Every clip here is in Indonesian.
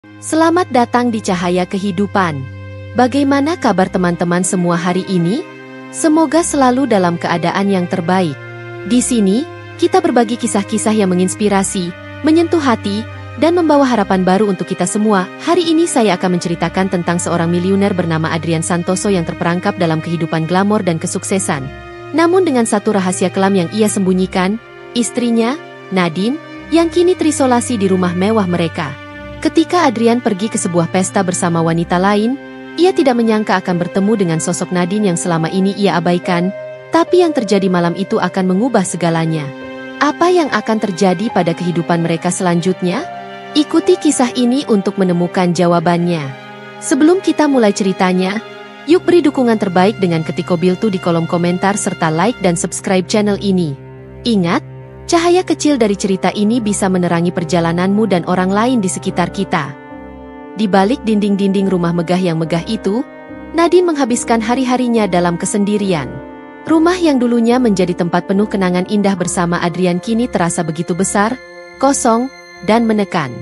Selamat datang di Cahaya Kehidupan. Bagaimana kabar teman-teman semua hari ini? Semoga selalu dalam keadaan yang terbaik. Di sini, kita berbagi kisah-kisah yang menginspirasi, menyentuh hati, dan membawa harapan baru untuk kita semua. Hari ini saya akan menceritakan tentang seorang miliuner bernama Adrian Santoso yang terperangkap dalam kehidupan glamor dan kesuksesan. Namun dengan satu rahasia kelam yang ia sembunyikan, istrinya, Nadine, yang kini terisolasi di rumah mewah mereka. Ketika Adrian pergi ke sebuah pesta bersama wanita lain, ia tidak menyangka akan bertemu dengan sosok Nadine yang selama ini ia abaikan, tapi yang terjadi malam itu akan mengubah segalanya. Apa yang akan terjadi pada kehidupan mereka selanjutnya? Ikuti kisah ini untuk menemukan jawabannya. Sebelum kita mulai ceritanya, yuk beri dukungan terbaik dengan ketik Kobiltu di kolom komentar serta like dan subscribe channel ini. Ingat, cahaya kecil dari cerita ini bisa menerangi perjalananmu dan orang lain di sekitar kita. Di balik dinding-dinding rumah megah yang megah itu, Nadine menghabiskan hari-harinya dalam kesendirian. Rumah yang dulunya menjadi tempat penuh kenangan indah bersama Adrian kini terasa begitu besar, kosong, dan menekan.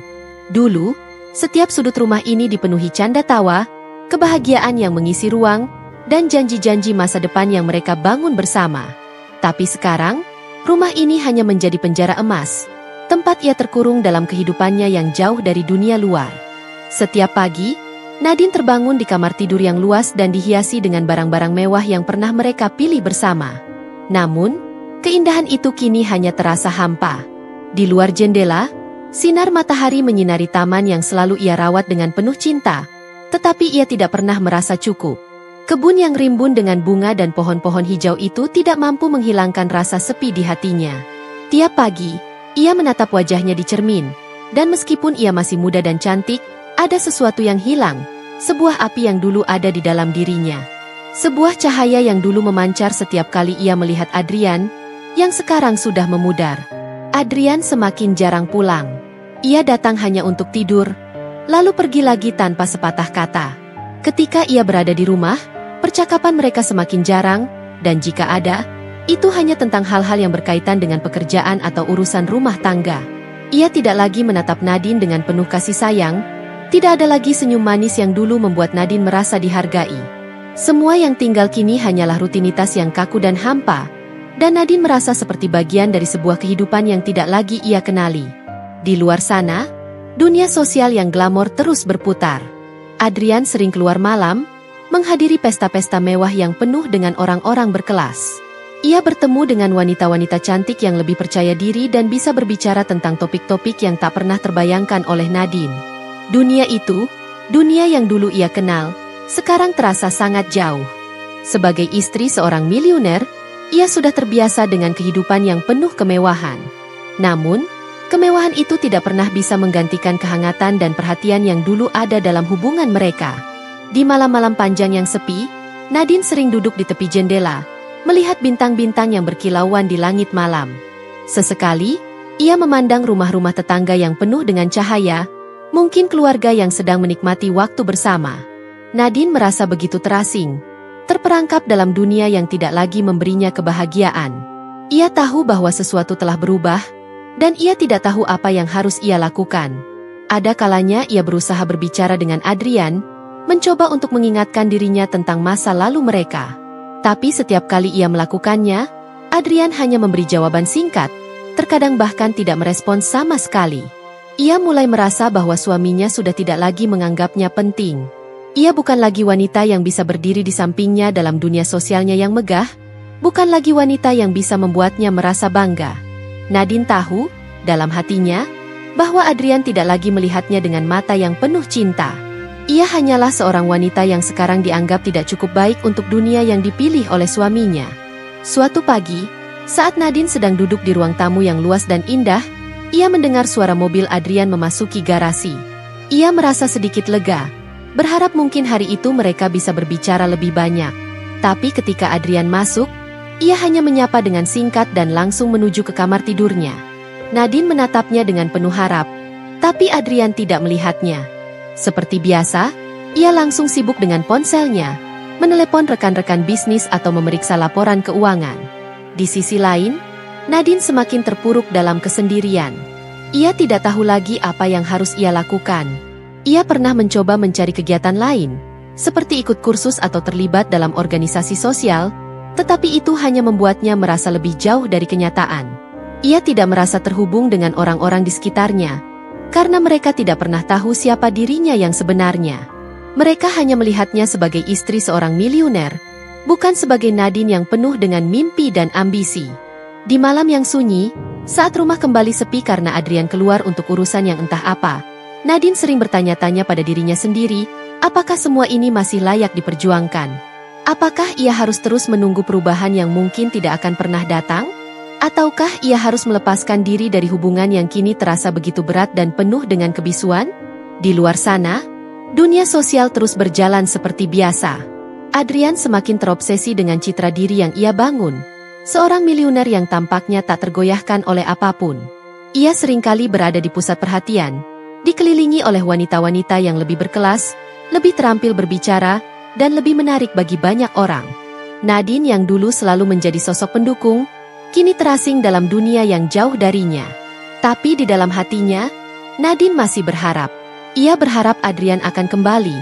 Dulu, setiap sudut rumah ini dipenuhi canda tawa, kebahagiaan yang mengisi ruang, dan janji-janji masa depan yang mereka bangun bersama. Tapi sekarang, rumah ini hanya menjadi penjara emas, tempat ia terkurung dalam kehidupannya yang jauh dari dunia luar. Setiap pagi, Nadine terbangun di kamar tidur yang luas dan dihiasi dengan barang-barang mewah yang pernah mereka pilih bersama. Namun, keindahan itu kini hanya terasa hampa. Di luar jendela, sinar matahari menyinari taman yang selalu ia rawat dengan penuh cinta, tetapi ia tidak pernah merasa cukup. Kebun yang rimbun dengan bunga dan pohon-pohon hijau itu tidak mampu menghilangkan rasa sepi di hatinya. Tiap pagi, ia menatap wajahnya di cermin, dan meskipun ia masih muda dan cantik, ada sesuatu yang hilang, sebuah api yang dulu ada di dalam dirinya. Sebuah cahaya yang dulu memancar setiap kali ia melihat Adrian, yang sekarang sudah memudar. Adrian semakin jarang pulang. Ia datang hanya untuk tidur, lalu pergi lagi tanpa sepatah kata. Ketika ia berada di rumah, percakapan mereka semakin jarang, dan jika ada, itu hanya tentang hal-hal yang berkaitan dengan pekerjaan atau urusan rumah tangga. Ia tidak lagi menatap Nadine dengan penuh kasih sayang, tidak ada lagi senyum manis yang dulu membuat Nadine merasa dihargai. Semua yang tinggal kini hanyalah rutinitas yang kaku dan hampa, dan Nadine merasa seperti bagian dari sebuah kehidupan yang tidak lagi ia kenali. Di luar sana, dunia sosial yang glamor terus berputar. Adrian sering keluar malam, menghadiri pesta-pesta mewah yang penuh dengan orang-orang berkelas. Ia bertemu dengan wanita-wanita cantik yang lebih percaya diri dan bisa berbicara tentang topik-topik yang tak pernah terbayangkan oleh Nadine. Dunia itu, dunia yang dulu ia kenal, sekarang terasa sangat jauh. Sebagai istri seorang miliuner, ia sudah terbiasa dengan kehidupan yang penuh kemewahan. Namun, kemewahan itu tidak pernah bisa menggantikan kehangatan dan perhatian yang dulu ada dalam hubungan mereka. Di malam-malam panjang yang sepi, Nadine sering duduk di tepi jendela, melihat bintang-bintang yang berkilauan di langit malam. Sesekali, ia memandang rumah-rumah tetangga yang penuh dengan cahaya, mungkin keluarga yang sedang menikmati waktu bersama. Nadine merasa begitu terasing, terperangkap dalam dunia yang tidak lagi memberinya kebahagiaan. Ia tahu bahwa sesuatu telah berubah, dan ia tidak tahu apa yang harus ia lakukan. Ada kalanya ia berusaha berbicara dengan Adrian, mencoba untuk mengingatkan dirinya tentang masa lalu mereka. Tapi setiap kali ia melakukannya, Adrian hanya memberi jawaban singkat, terkadang bahkan tidak merespons sama sekali. Ia mulai merasa bahwa suaminya sudah tidak lagi menganggapnya penting. Ia bukan lagi wanita yang bisa berdiri di sampingnya dalam dunia sosialnya yang megah, bukan lagi wanita yang bisa membuatnya merasa bangga. Nadine tahu, dalam hatinya, bahwa Adrian tidak lagi melihatnya dengan mata yang penuh cinta. Ia hanyalah seorang wanita yang sekarang dianggap tidak cukup baik untuk dunia yang dipilih oleh suaminya. Suatu pagi, saat Nadine sedang duduk di ruang tamu yang luas dan indah, ia mendengar suara mobil Adrian memasuki garasi. Ia merasa sedikit lega, berharap mungkin hari itu mereka bisa berbicara lebih banyak. Tapi ketika Adrian masuk, ia hanya menyapa dengan singkat dan langsung menuju ke kamar tidurnya. Nadine menatapnya dengan penuh harap, tapi Adrian tidak melihatnya. Seperti biasa, ia langsung sibuk dengan ponselnya, menelepon rekan-rekan bisnis atau memeriksa laporan keuangan. Di sisi lain, Nadine semakin terpuruk dalam kesendirian. Ia tidak tahu lagi apa yang harus ia lakukan. Ia pernah mencoba mencari kegiatan lain, seperti ikut kursus atau terlibat dalam organisasi sosial, tetapi itu hanya membuatnya merasa lebih jauh dari kenyataan. Ia tidak merasa terhubung dengan orang-orang di sekitarnya, karena mereka tidak pernah tahu siapa dirinya yang sebenarnya. Mereka hanya melihatnya sebagai istri seorang miliuner, bukan sebagai Nadine yang penuh dengan mimpi dan ambisi. Di malam yang sunyi, saat rumah kembali sepi karena Adrian keluar untuk urusan yang entah apa, Nadine sering bertanya-tanya pada dirinya sendiri, apakah semua ini masih layak diperjuangkan? Apakah ia harus terus menunggu perubahan yang mungkin tidak akan pernah datang? Ataukah ia harus melepaskan diri dari hubungan yang kini terasa begitu berat dan penuh dengan kebisuan? Di luar sana, dunia sosial terus berjalan seperti biasa. Adrian semakin terobsesi dengan citra diri yang ia bangun. Seorang miliuner yang tampaknya tak tergoyahkan oleh apapun. Ia seringkali berada di pusat perhatian, dikelilingi oleh wanita-wanita yang lebih berkelas, lebih terampil berbicara, dan lebih menarik bagi banyak orang. Nadine yang dulu selalu menjadi sosok pendukung, kini terasing dalam dunia yang jauh darinya. Tapi di dalam hatinya, Nadine masih berharap. Ia berharap Adrian akan kembali,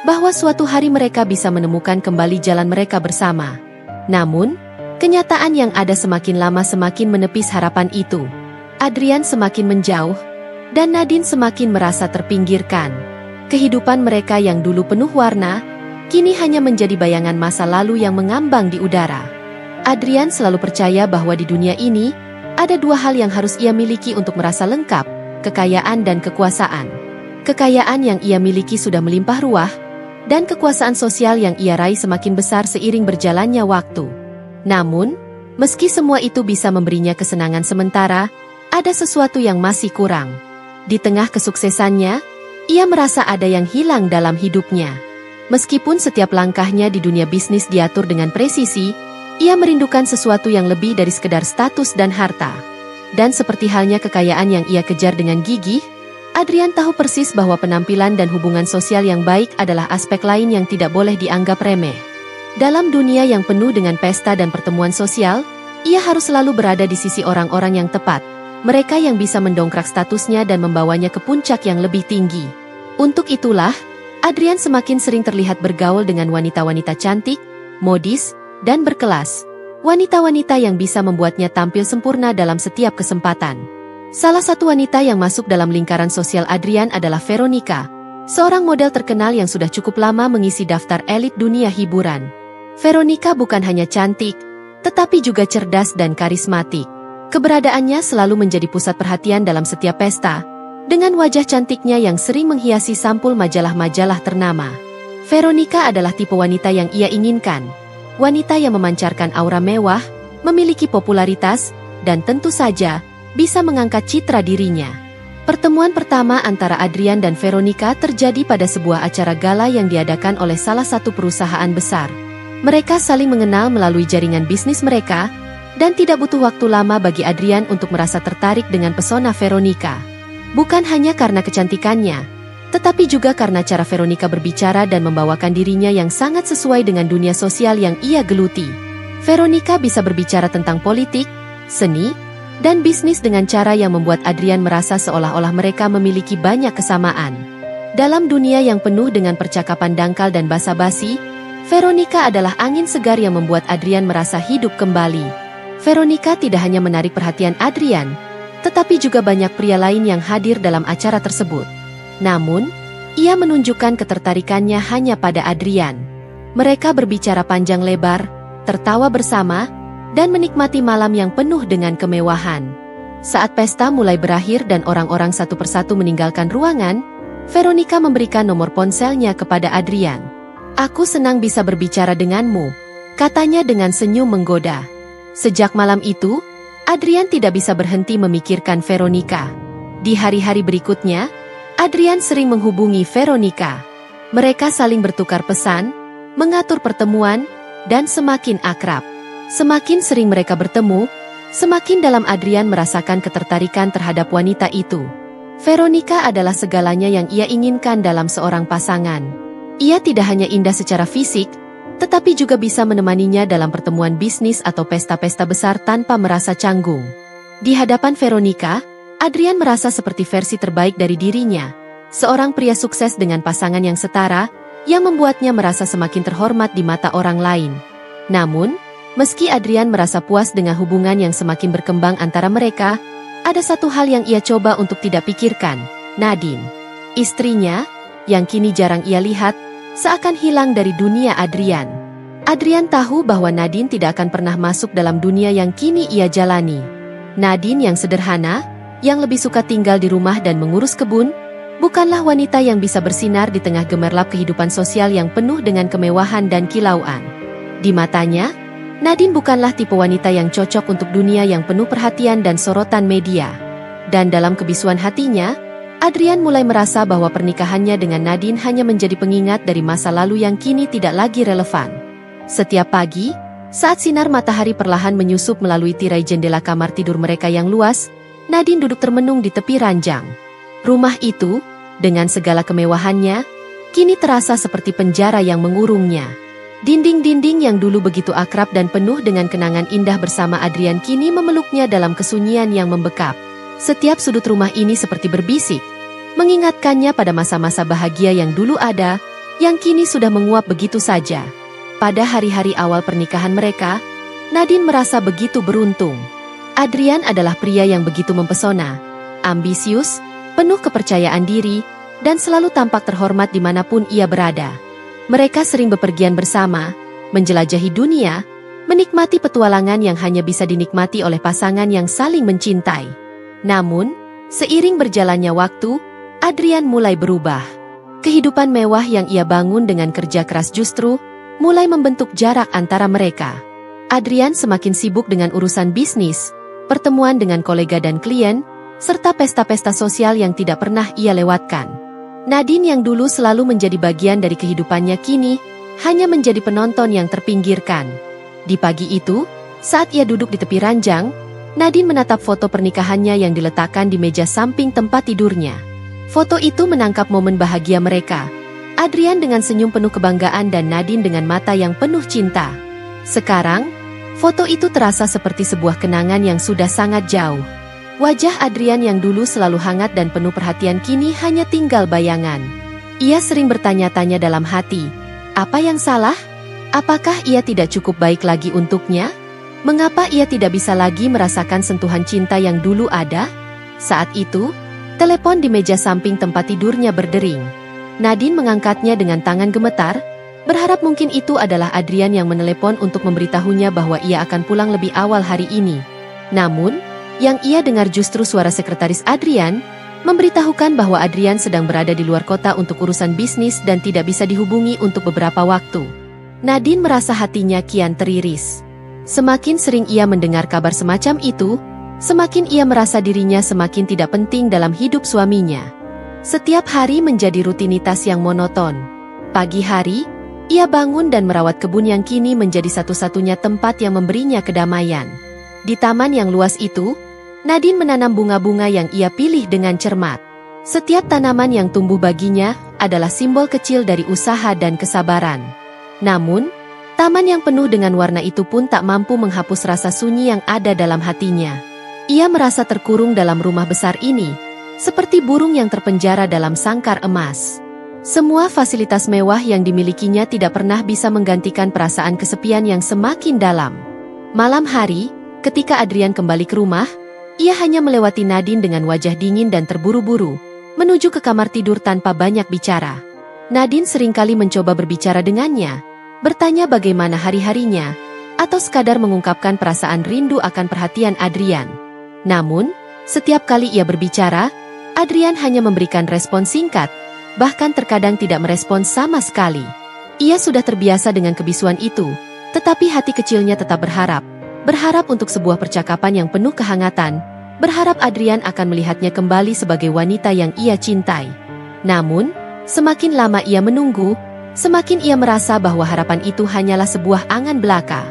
bahwa suatu hari mereka bisa menemukan kembali jalan mereka bersama. Namun, kenyataan yang ada semakin lama semakin menepis harapan itu. Adrian semakin menjauh, dan Nadine semakin merasa terpinggirkan. Kehidupan mereka yang dulu penuh warna, kini hanya menjadi bayangan masa lalu yang mengambang di udara. Adrian selalu percaya bahwa di dunia ini, ada dua hal yang harus ia miliki untuk merasa lengkap, kekayaan dan kekuasaan. Kekayaan yang ia miliki sudah melimpah ruah, dan kekuasaan sosial yang ia raih semakin besar seiring berjalannya waktu. Namun, meski semua itu bisa memberinya kesenangan sementara, ada sesuatu yang masih kurang. Di tengah kesuksesannya, ia merasa ada yang hilang dalam hidupnya. Meskipun setiap langkahnya di dunia bisnis diatur dengan presisi, ia merindukan sesuatu yang lebih dari sekedar status dan harta. Dan seperti halnya kekayaan yang ia kejar dengan gigih, Adrian tahu persis bahwa penampilan dan hubungan sosial yang baik adalah aspek lain yang tidak boleh dianggap remeh. Dalam dunia yang penuh dengan pesta dan pertemuan sosial, ia harus selalu berada di sisi orang-orang yang tepat, mereka yang bisa mendongkrak statusnya dan membawanya ke puncak yang lebih tinggi. Untuk itulah, Adrian semakin sering terlihat bergaul dengan wanita-wanita cantik, modis, dan berkelas. Wanita-wanita yang bisa membuatnya tampil sempurna dalam setiap kesempatan. Salah satu wanita yang masuk dalam lingkaran sosial Adrian adalah Veronica, seorang model terkenal yang sudah cukup lama mengisi daftar elit dunia hiburan. Veronica bukan hanya cantik, tetapi juga cerdas dan karismatik. Keberadaannya selalu menjadi pusat perhatian dalam setiap pesta, dengan wajah cantiknya yang sering menghiasi sampul majalah-majalah ternama. Veronica adalah tipe wanita yang ia inginkan. Wanita yang memancarkan aura mewah, memiliki popularitas, dan tentu saja, bisa mengangkat citra dirinya. Pertemuan pertama antara Adrian dan Veronica terjadi pada sebuah acara gala yang diadakan oleh salah satu perusahaan besar. Mereka saling mengenal melalui jaringan bisnis mereka, dan tidak butuh waktu lama bagi Adrian untuk merasa tertarik dengan pesona Veronica. Bukan hanya karena kecantikannya, tetapi juga karena cara Veronica berbicara dan membawakan dirinya yang sangat sesuai dengan dunia sosial yang ia geluti. Veronica bisa berbicara tentang politik, seni, dan bisnis dengan cara yang membuat Adrian merasa seolah-olah mereka memiliki banyak kesamaan. Dalam dunia yang penuh dengan percakapan dangkal dan basa-basi, Veronica adalah angin segar yang membuat Adrian merasa hidup kembali. Veronica tidak hanya menarik perhatian Adrian, tetapi juga banyak pria lain yang hadir dalam acara tersebut. Namun, ia menunjukkan ketertarikannya hanya pada Adrian. Mereka berbicara panjang lebar, tertawa bersama, dan menikmati malam yang penuh dengan kemewahan. Saat pesta mulai berakhir dan orang-orang satu persatu meninggalkan ruangan, Veronica memberikan nomor ponselnya kepada Adrian. "Aku senang bisa berbicara denganmu," katanya dengan senyum menggoda. Sejak malam itu, Adrian tidak bisa berhenti memikirkan Veronica. Di hari-hari berikutnya, Adrian sering menghubungi Veronica. Mereka saling bertukar pesan, mengatur pertemuan, dan semakin akrab. Semakin sering mereka bertemu, semakin dalam Adrian merasakan ketertarikan terhadap wanita itu. Veronica adalah segalanya yang ia inginkan dalam seorang pasangan. Ia tidak hanya indah secara fisik, tetapi juga bisa menemaninya dalam pertemuan bisnis atau pesta-pesta besar tanpa merasa canggung. Di hadapan Veronica, Adrian merasa seperti versi terbaik dari dirinya. seorang pria sukses dengan pasangan yang setara, yang membuatnya merasa semakin terhormat di mata orang lain. Namun, meski Adrian merasa puas dengan hubungan yang semakin berkembang antara mereka, ada satu hal yang ia coba untuk tidak pikirkan, Nadine. Istrinya, yang kini jarang ia lihat, seakan hilang dari dunia Adrian. Adrian tahu bahwa Nadine tidak akan pernah masuk dalam dunia yang kini ia jalani. Nadine yang sederhana, yang lebih suka tinggal di rumah dan mengurus kebun, bukanlah wanita yang bisa bersinar di tengah gemerlap kehidupan sosial yang penuh dengan kemewahan dan kilauan. Di matanya, Nadine bukanlah tipe wanita yang cocok untuk dunia yang penuh perhatian dan sorotan media. Dan dalam kebisuan hatinya, Adrian mulai merasa bahwa pernikahannya dengan Nadine hanya menjadi pengingat dari masa lalu yang kini tidak lagi relevan. Setiap pagi, saat sinar matahari perlahan menyusup melalui tirai jendela kamar tidur mereka yang luas, Nadine duduk termenung di tepi ranjang. Rumah itu, dengan segala kemewahannya, kini terasa seperti penjara yang mengurungnya. Dinding-dinding yang dulu begitu akrab dan penuh dengan kenangan indah bersama Adrian kini memeluknya dalam kesunyian yang membekap. Setiap sudut rumah ini seperti berbisik, mengingatkannya pada masa-masa bahagia yang dulu ada, yang kini sudah menguap begitu saja. Pada hari-hari awal pernikahan mereka, Nadine merasa begitu beruntung. Adrian adalah pria yang begitu mempesona, ambisius, penuh kepercayaan diri, dan selalu tampak terhormat dimanapun ia berada. Mereka sering bepergian bersama, menjelajahi dunia, menikmati petualangan yang hanya bisa dinikmati oleh pasangan yang saling mencintai. Namun, seiring berjalannya waktu, Adrian mulai berubah. Kehidupan mewah yang ia bangun dengan kerja keras justru mulai membentuk jarak antara mereka. Adrian semakin sibuk dengan urusan bisnis, pertemuan dengan kolega dan klien, serta pesta-pesta sosial yang tidak pernah ia lewatkan. Nadine yang dulu selalu menjadi bagian dari kehidupannya kini hanya menjadi penonton yang terpinggirkan. Di pagi itu, saat ia duduk di tepi ranjang, Nadine menatap foto pernikahannya yang diletakkan di meja samping tempat tidurnya. Foto itu menangkap momen bahagia mereka. Adrian dengan senyum penuh kebanggaan dan Nadine dengan mata yang penuh cinta. Sekarang, foto itu terasa seperti sebuah kenangan yang sudah sangat jauh. Wajah Adrian yang dulu selalu hangat dan penuh perhatian kini hanya tinggal bayangan. Ia sering bertanya-tanya dalam hati, apa yang salah? Apakah ia tidak cukup baik lagi untuknya? Mengapa ia tidak bisa lagi merasakan sentuhan cinta yang dulu ada? Saat itu, telepon di meja samping tempat tidurnya berdering. Nadine mengangkatnya dengan tangan gemetar, berharap mungkin itu adalah Adrian yang menelepon untuk memberitahunya bahwa ia akan pulang lebih awal hari ini. Namun, yang ia dengar justru suara sekretaris Adrian, memberitahukan bahwa Adrian sedang berada di luar kota untuk urusan bisnis dan tidak bisa dihubungi untuk beberapa waktu. Nadine merasa hatinya kian teriris. Semakin sering ia mendengar kabar semacam itu, semakin ia merasa dirinya semakin tidak penting dalam hidup suaminya. Setiap hari menjadi rutinitas yang monoton. Pagi hari, ia bangun dan merawat kebun yang kini menjadi satu-satunya tempat yang memberinya kedamaian. Di taman yang luas itu, Nadine menanam bunga-bunga yang ia pilih dengan cermat. Setiap tanaman yang tumbuh baginya adalah simbol kecil dari usaha dan kesabaran. Namun, taman yang penuh dengan warna itu pun tak mampu menghapus rasa sunyi yang ada dalam hatinya. Ia merasa terkurung dalam rumah besar ini, seperti burung yang terpenjara dalam sangkar emas. Semua fasilitas mewah yang dimilikinya tidak pernah bisa menggantikan perasaan kesepian yang semakin dalam. Malam hari, ketika Adrian kembali ke rumah, ia hanya melewati Nadine dengan wajah dingin dan terburu-buru, menuju ke kamar tidur tanpa banyak bicara. Nadine seringkali mencoba berbicara dengannya, bertanya bagaimana hari-harinya, atau sekadar mengungkapkan perasaan rindu akan perhatian Adrian. Namun, setiap kali ia berbicara, Adrian hanya memberikan respon singkat, bahkan terkadang tidak merespons sama sekali. Ia sudah terbiasa dengan kebisuan itu, tetapi hati kecilnya tetap berharap untuk sebuah percakapan yang penuh kehangatan, berharap Adrian akan melihatnya kembali sebagai wanita yang ia cintai. Namun, semakin lama ia menunggu, semakin ia merasa bahwa harapan itu hanyalah sebuah angan belaka.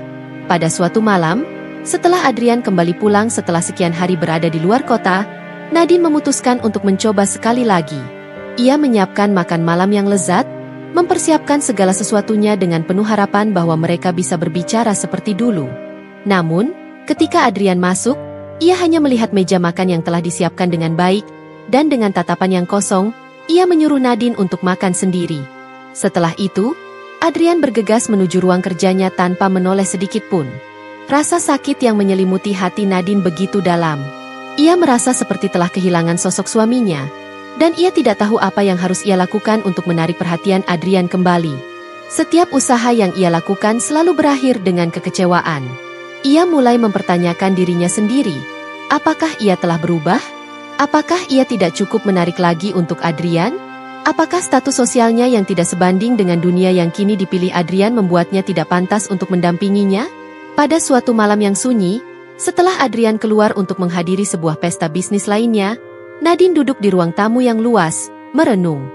Pada suatu malam, setelah Adrian kembali pulang setelah sekian hari berada di luar kota, Nadine memutuskan untuk mencoba sekali lagi. Ia menyiapkan makan malam yang lezat, mempersiapkan segala sesuatunya dengan penuh harapan bahwa mereka bisa berbicara seperti dulu. Namun, ketika Adrian masuk, ia hanya melihat meja makan yang telah disiapkan dengan baik, dan dengan tatapan yang kosong, ia menyuruh Nadine untuk makan sendiri. Setelah itu, Adrian bergegas menuju ruang kerjanya tanpa menoleh sedikit pun. Rasa sakit yang menyelimuti hati Nadine begitu dalam. Ia merasa seperti telah kehilangan sosok suaminya, dan ia tidak tahu apa yang harus ia lakukan untuk menarik perhatian Adrian kembali. Setiap usaha yang ia lakukan selalu berakhir dengan kekecewaan. Ia mulai mempertanyakan dirinya sendiri. Apakah ia telah berubah? Apakah ia tidak cukup menarik lagi untuk Adrian? Apakah status sosialnya yang tidak sebanding dengan dunia yang kini dipilih Adrian membuatnya tidak pantas untuk mendampinginya? Pada suatu malam yang sunyi, setelah Adrian keluar untuk menghadiri sebuah pesta bisnis lainnya, Nadine duduk di ruang tamu yang luas, merenung.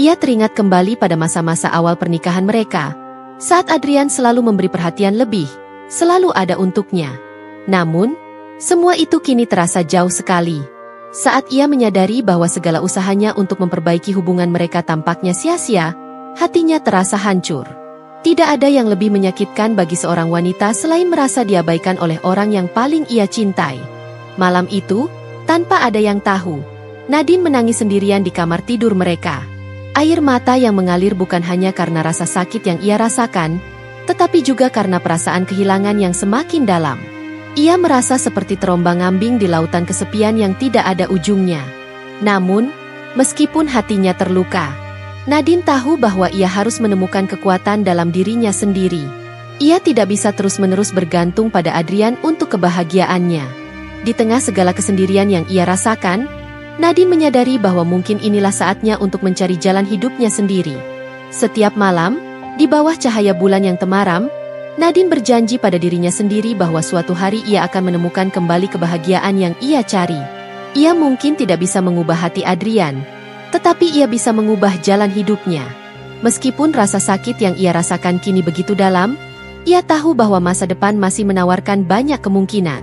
Ia teringat kembali pada masa-masa awal pernikahan mereka, saat Adrian selalu memberi perhatian lebih, selalu ada untuknya. Namun, semua itu kini terasa jauh sekali. Saat ia menyadari bahwa segala usahanya untuk memperbaiki hubungan mereka tampaknya sia-sia, hatinya terasa hancur. Tidak ada yang lebih menyakitkan bagi seorang wanita selain merasa diabaikan oleh orang yang paling ia cintai. Malam itu, tanpa ada yang tahu, Nadine menangis sendirian di kamar tidur mereka. Air mata yang mengalir bukan hanya karena rasa sakit yang ia rasakan, tetapi juga karena perasaan kehilangan yang semakin dalam. Ia merasa seperti terombang-ambing di lautan kesepian yang tidak ada ujungnya. Namun, meskipun hatinya terluka, Nadine tahu bahwa ia harus menemukan kekuatan dalam dirinya sendiri. Ia tidak bisa terus-menerus bergantung pada Adrian untuk kebahagiaannya. Di tengah segala kesendirian yang ia rasakan, Nadine menyadari bahwa mungkin inilah saatnya untuk mencari jalan hidupnya sendiri. Setiap malam, di bawah cahaya bulan yang temaram, Nadine berjanji pada dirinya sendiri bahwa suatu hari ia akan menemukan kembali kebahagiaan yang ia cari. Ia mungkin tidak bisa mengubah hati Adrian, tetapi ia bisa mengubah jalan hidupnya. Meskipun rasa sakit yang ia rasakan kini begitu dalam, ia tahu bahwa masa depan masih menawarkan banyak kemungkinan.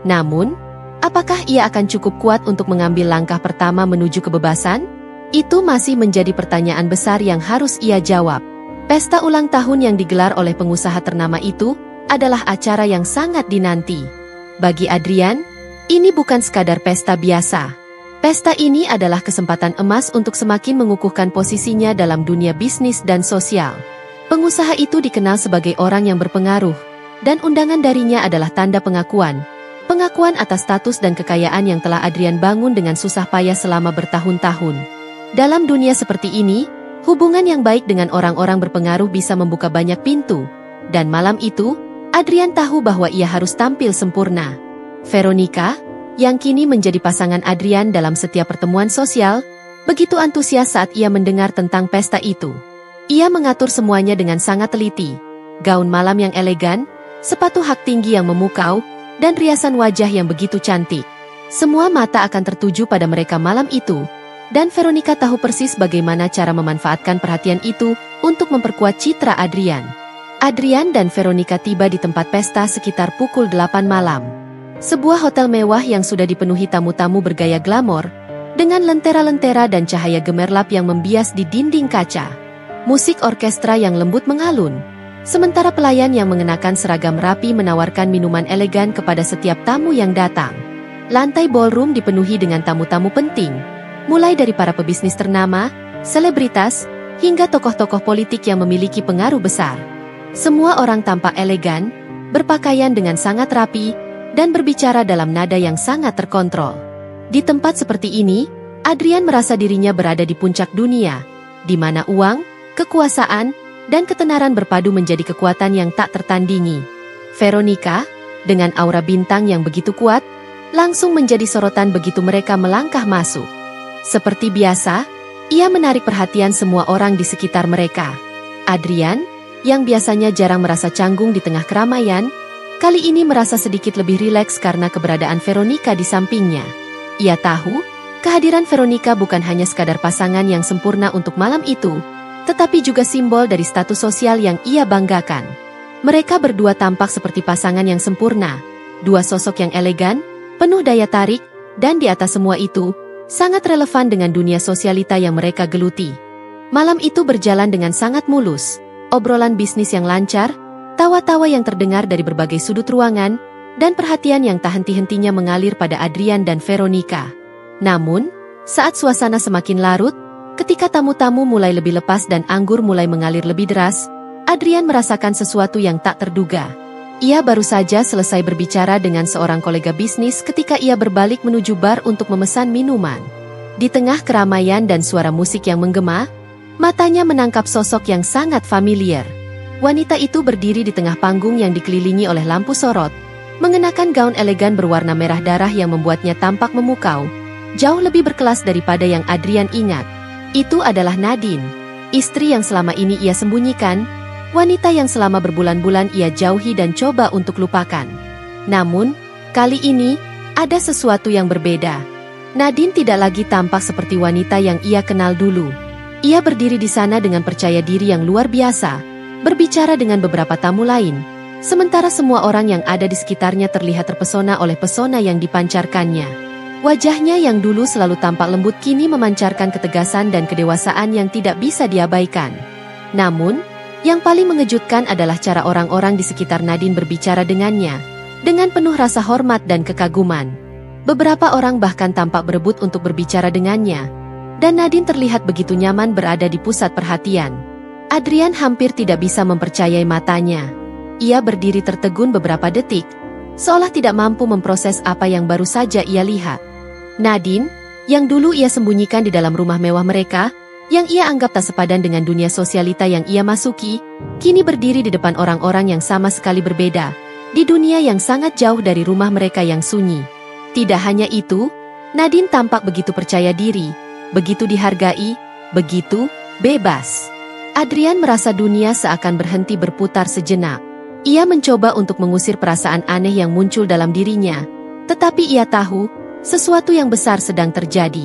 Namun, apakah ia akan cukup kuat untuk mengambil langkah pertama menuju kebebasan? Itu masih menjadi pertanyaan besar yang harus ia jawab. Pesta ulang tahun yang digelar oleh pengusaha ternama itu adalah acara yang sangat dinanti. Bagi Adrian, ini bukan sekadar pesta biasa. Pesta ini adalah kesempatan emas untuk semakin mengukuhkan posisinya dalam dunia bisnis dan sosial. Pengusaha itu dikenal sebagai orang yang berpengaruh, dan undangan darinya adalah tanda pengakuan. Pengakuan atas status dan kekayaan yang telah Adrian bangun dengan susah payah selama bertahun-tahun. Dalam dunia seperti ini, hubungan yang baik dengan orang-orang berpengaruh bisa membuka banyak pintu, dan malam itu, Adrian tahu bahwa ia harus tampil sempurna. Veronica, yang kini menjadi pasangan Adrian dalam setiap pertemuan sosial, begitu antusias saat ia mendengar tentang pesta itu. Ia mengatur semuanya dengan sangat teliti, gaun malam yang elegan, sepatu hak tinggi yang memukau, dan riasan wajah yang begitu cantik. Semua mata akan tertuju pada mereka malam itu, dan Veronica tahu persis bagaimana cara memanfaatkan perhatian itu untuk memperkuat citra Adrian. Adrian dan Veronica tiba di tempat pesta sekitar pukul 8 malam. Sebuah hotel mewah yang sudah dipenuhi tamu-tamu bergaya glamor, dengan lentera-lentera dan cahaya gemerlap yang membias di dinding kaca. Musik orkestra yang lembut mengalun, sementara pelayan yang mengenakan seragam rapi menawarkan minuman elegan kepada setiap tamu yang datang. Lantai ballroom dipenuhi dengan tamu-tamu penting, mulai dari para pebisnis ternama, selebritas, hingga tokoh-tokoh politik yang memiliki pengaruh besar. Semua orang tampak elegan, berpakaian dengan sangat rapi, dan berbicara dalam nada yang sangat terkontrol. Di tempat seperti ini, Adrian merasa dirinya berada di puncak dunia, di mana uang, kekuasaan, dan ketenaran berpadu menjadi kekuatan yang tak tertandingi. Veronica, dengan aura bintang yang begitu kuat, langsung menjadi sorotan begitu mereka melangkah masuk. Seperti biasa, ia menarik perhatian semua orang di sekitar mereka. Adrian, yang biasanya jarang merasa canggung di tengah keramaian, kali ini merasa sedikit lebih rileks karena keberadaan Veronica di sampingnya. Ia tahu, kehadiran Veronica bukan hanya sekadar pasangan yang sempurna untuk malam itu, tetapi juga simbol dari status sosial yang ia banggakan. Mereka berdua tampak seperti pasangan yang sempurna, dua sosok yang elegan, penuh daya tarik, dan di atas semua itu, sangat relevan dengan dunia sosialita yang mereka geluti. Malam itu berjalan dengan sangat mulus, obrolan bisnis yang lancar, tawa-tawa yang terdengar dari berbagai sudut ruangan, dan perhatian yang tak henti-hentinya mengalir pada Adrian dan Veronica. Namun, saat suasana semakin larut, Ketika tamu-tamu mulai lebih lepas dan anggur mulai mengalir lebih deras, Adrian merasakan sesuatu yang tak terduga. Ia baru saja selesai berbicara dengan seorang kolega bisnis ketika ia berbalik menuju bar untuk memesan minuman. Di tengah keramaian dan suara musik yang menggema, matanya menangkap sosok yang sangat familiar. Wanita itu berdiri di tengah panggung yang dikelilingi oleh lampu sorot, mengenakan gaun elegan berwarna merah darah yang membuatnya tampak memukau, jauh lebih berkelas daripada yang Adrian ingat. Itu adalah Nadine, istri yang selama ini ia sembunyikan, wanita yang selama berbulan-bulan ia jauhi dan coba untuk lupakan. Namun, kali ini, ada sesuatu yang berbeda. Nadine tidak lagi tampak seperti wanita yang ia kenal dulu. Ia berdiri di sana dengan percaya diri yang luar biasa, berbicara dengan beberapa tamu lain, sementara semua orang yang ada di sekitarnya terlihat terpesona oleh pesona yang dipancarkannya. Wajahnya yang dulu selalu tampak lembut kini memancarkan ketegasan dan kedewasaan yang tidak bisa diabaikan. Namun, yang paling mengejutkan adalah cara orang-orang di sekitar Nadine berbicara dengannya, dengan penuh rasa hormat dan kekaguman. Beberapa orang bahkan tampak berebut untuk berbicara dengannya, dan Nadine terlihat begitu nyaman berada di pusat perhatian. Adrian hampir tidak bisa mempercayai matanya. Ia berdiri tertegun beberapa detik, seolah tidak mampu memproses apa yang baru saja ia lihat. Nadine, yang dulu ia sembunyikan di dalam rumah mewah mereka, yang ia anggap tak sepadan dengan dunia sosialita yang ia masuki, kini berdiri di depan orang-orang yang sama sekali berbeda, di dunia yang sangat jauh dari rumah mereka yang sunyi. Tidak hanya itu, Nadine tampak begitu percaya diri, begitu dihargai, begitu bebas. Adrian merasa dunia seakan berhenti berputar sejenak. Ia mencoba untuk mengusir perasaan aneh yang muncul dalam dirinya, tetapi ia tahu, sesuatu yang besar sedang terjadi.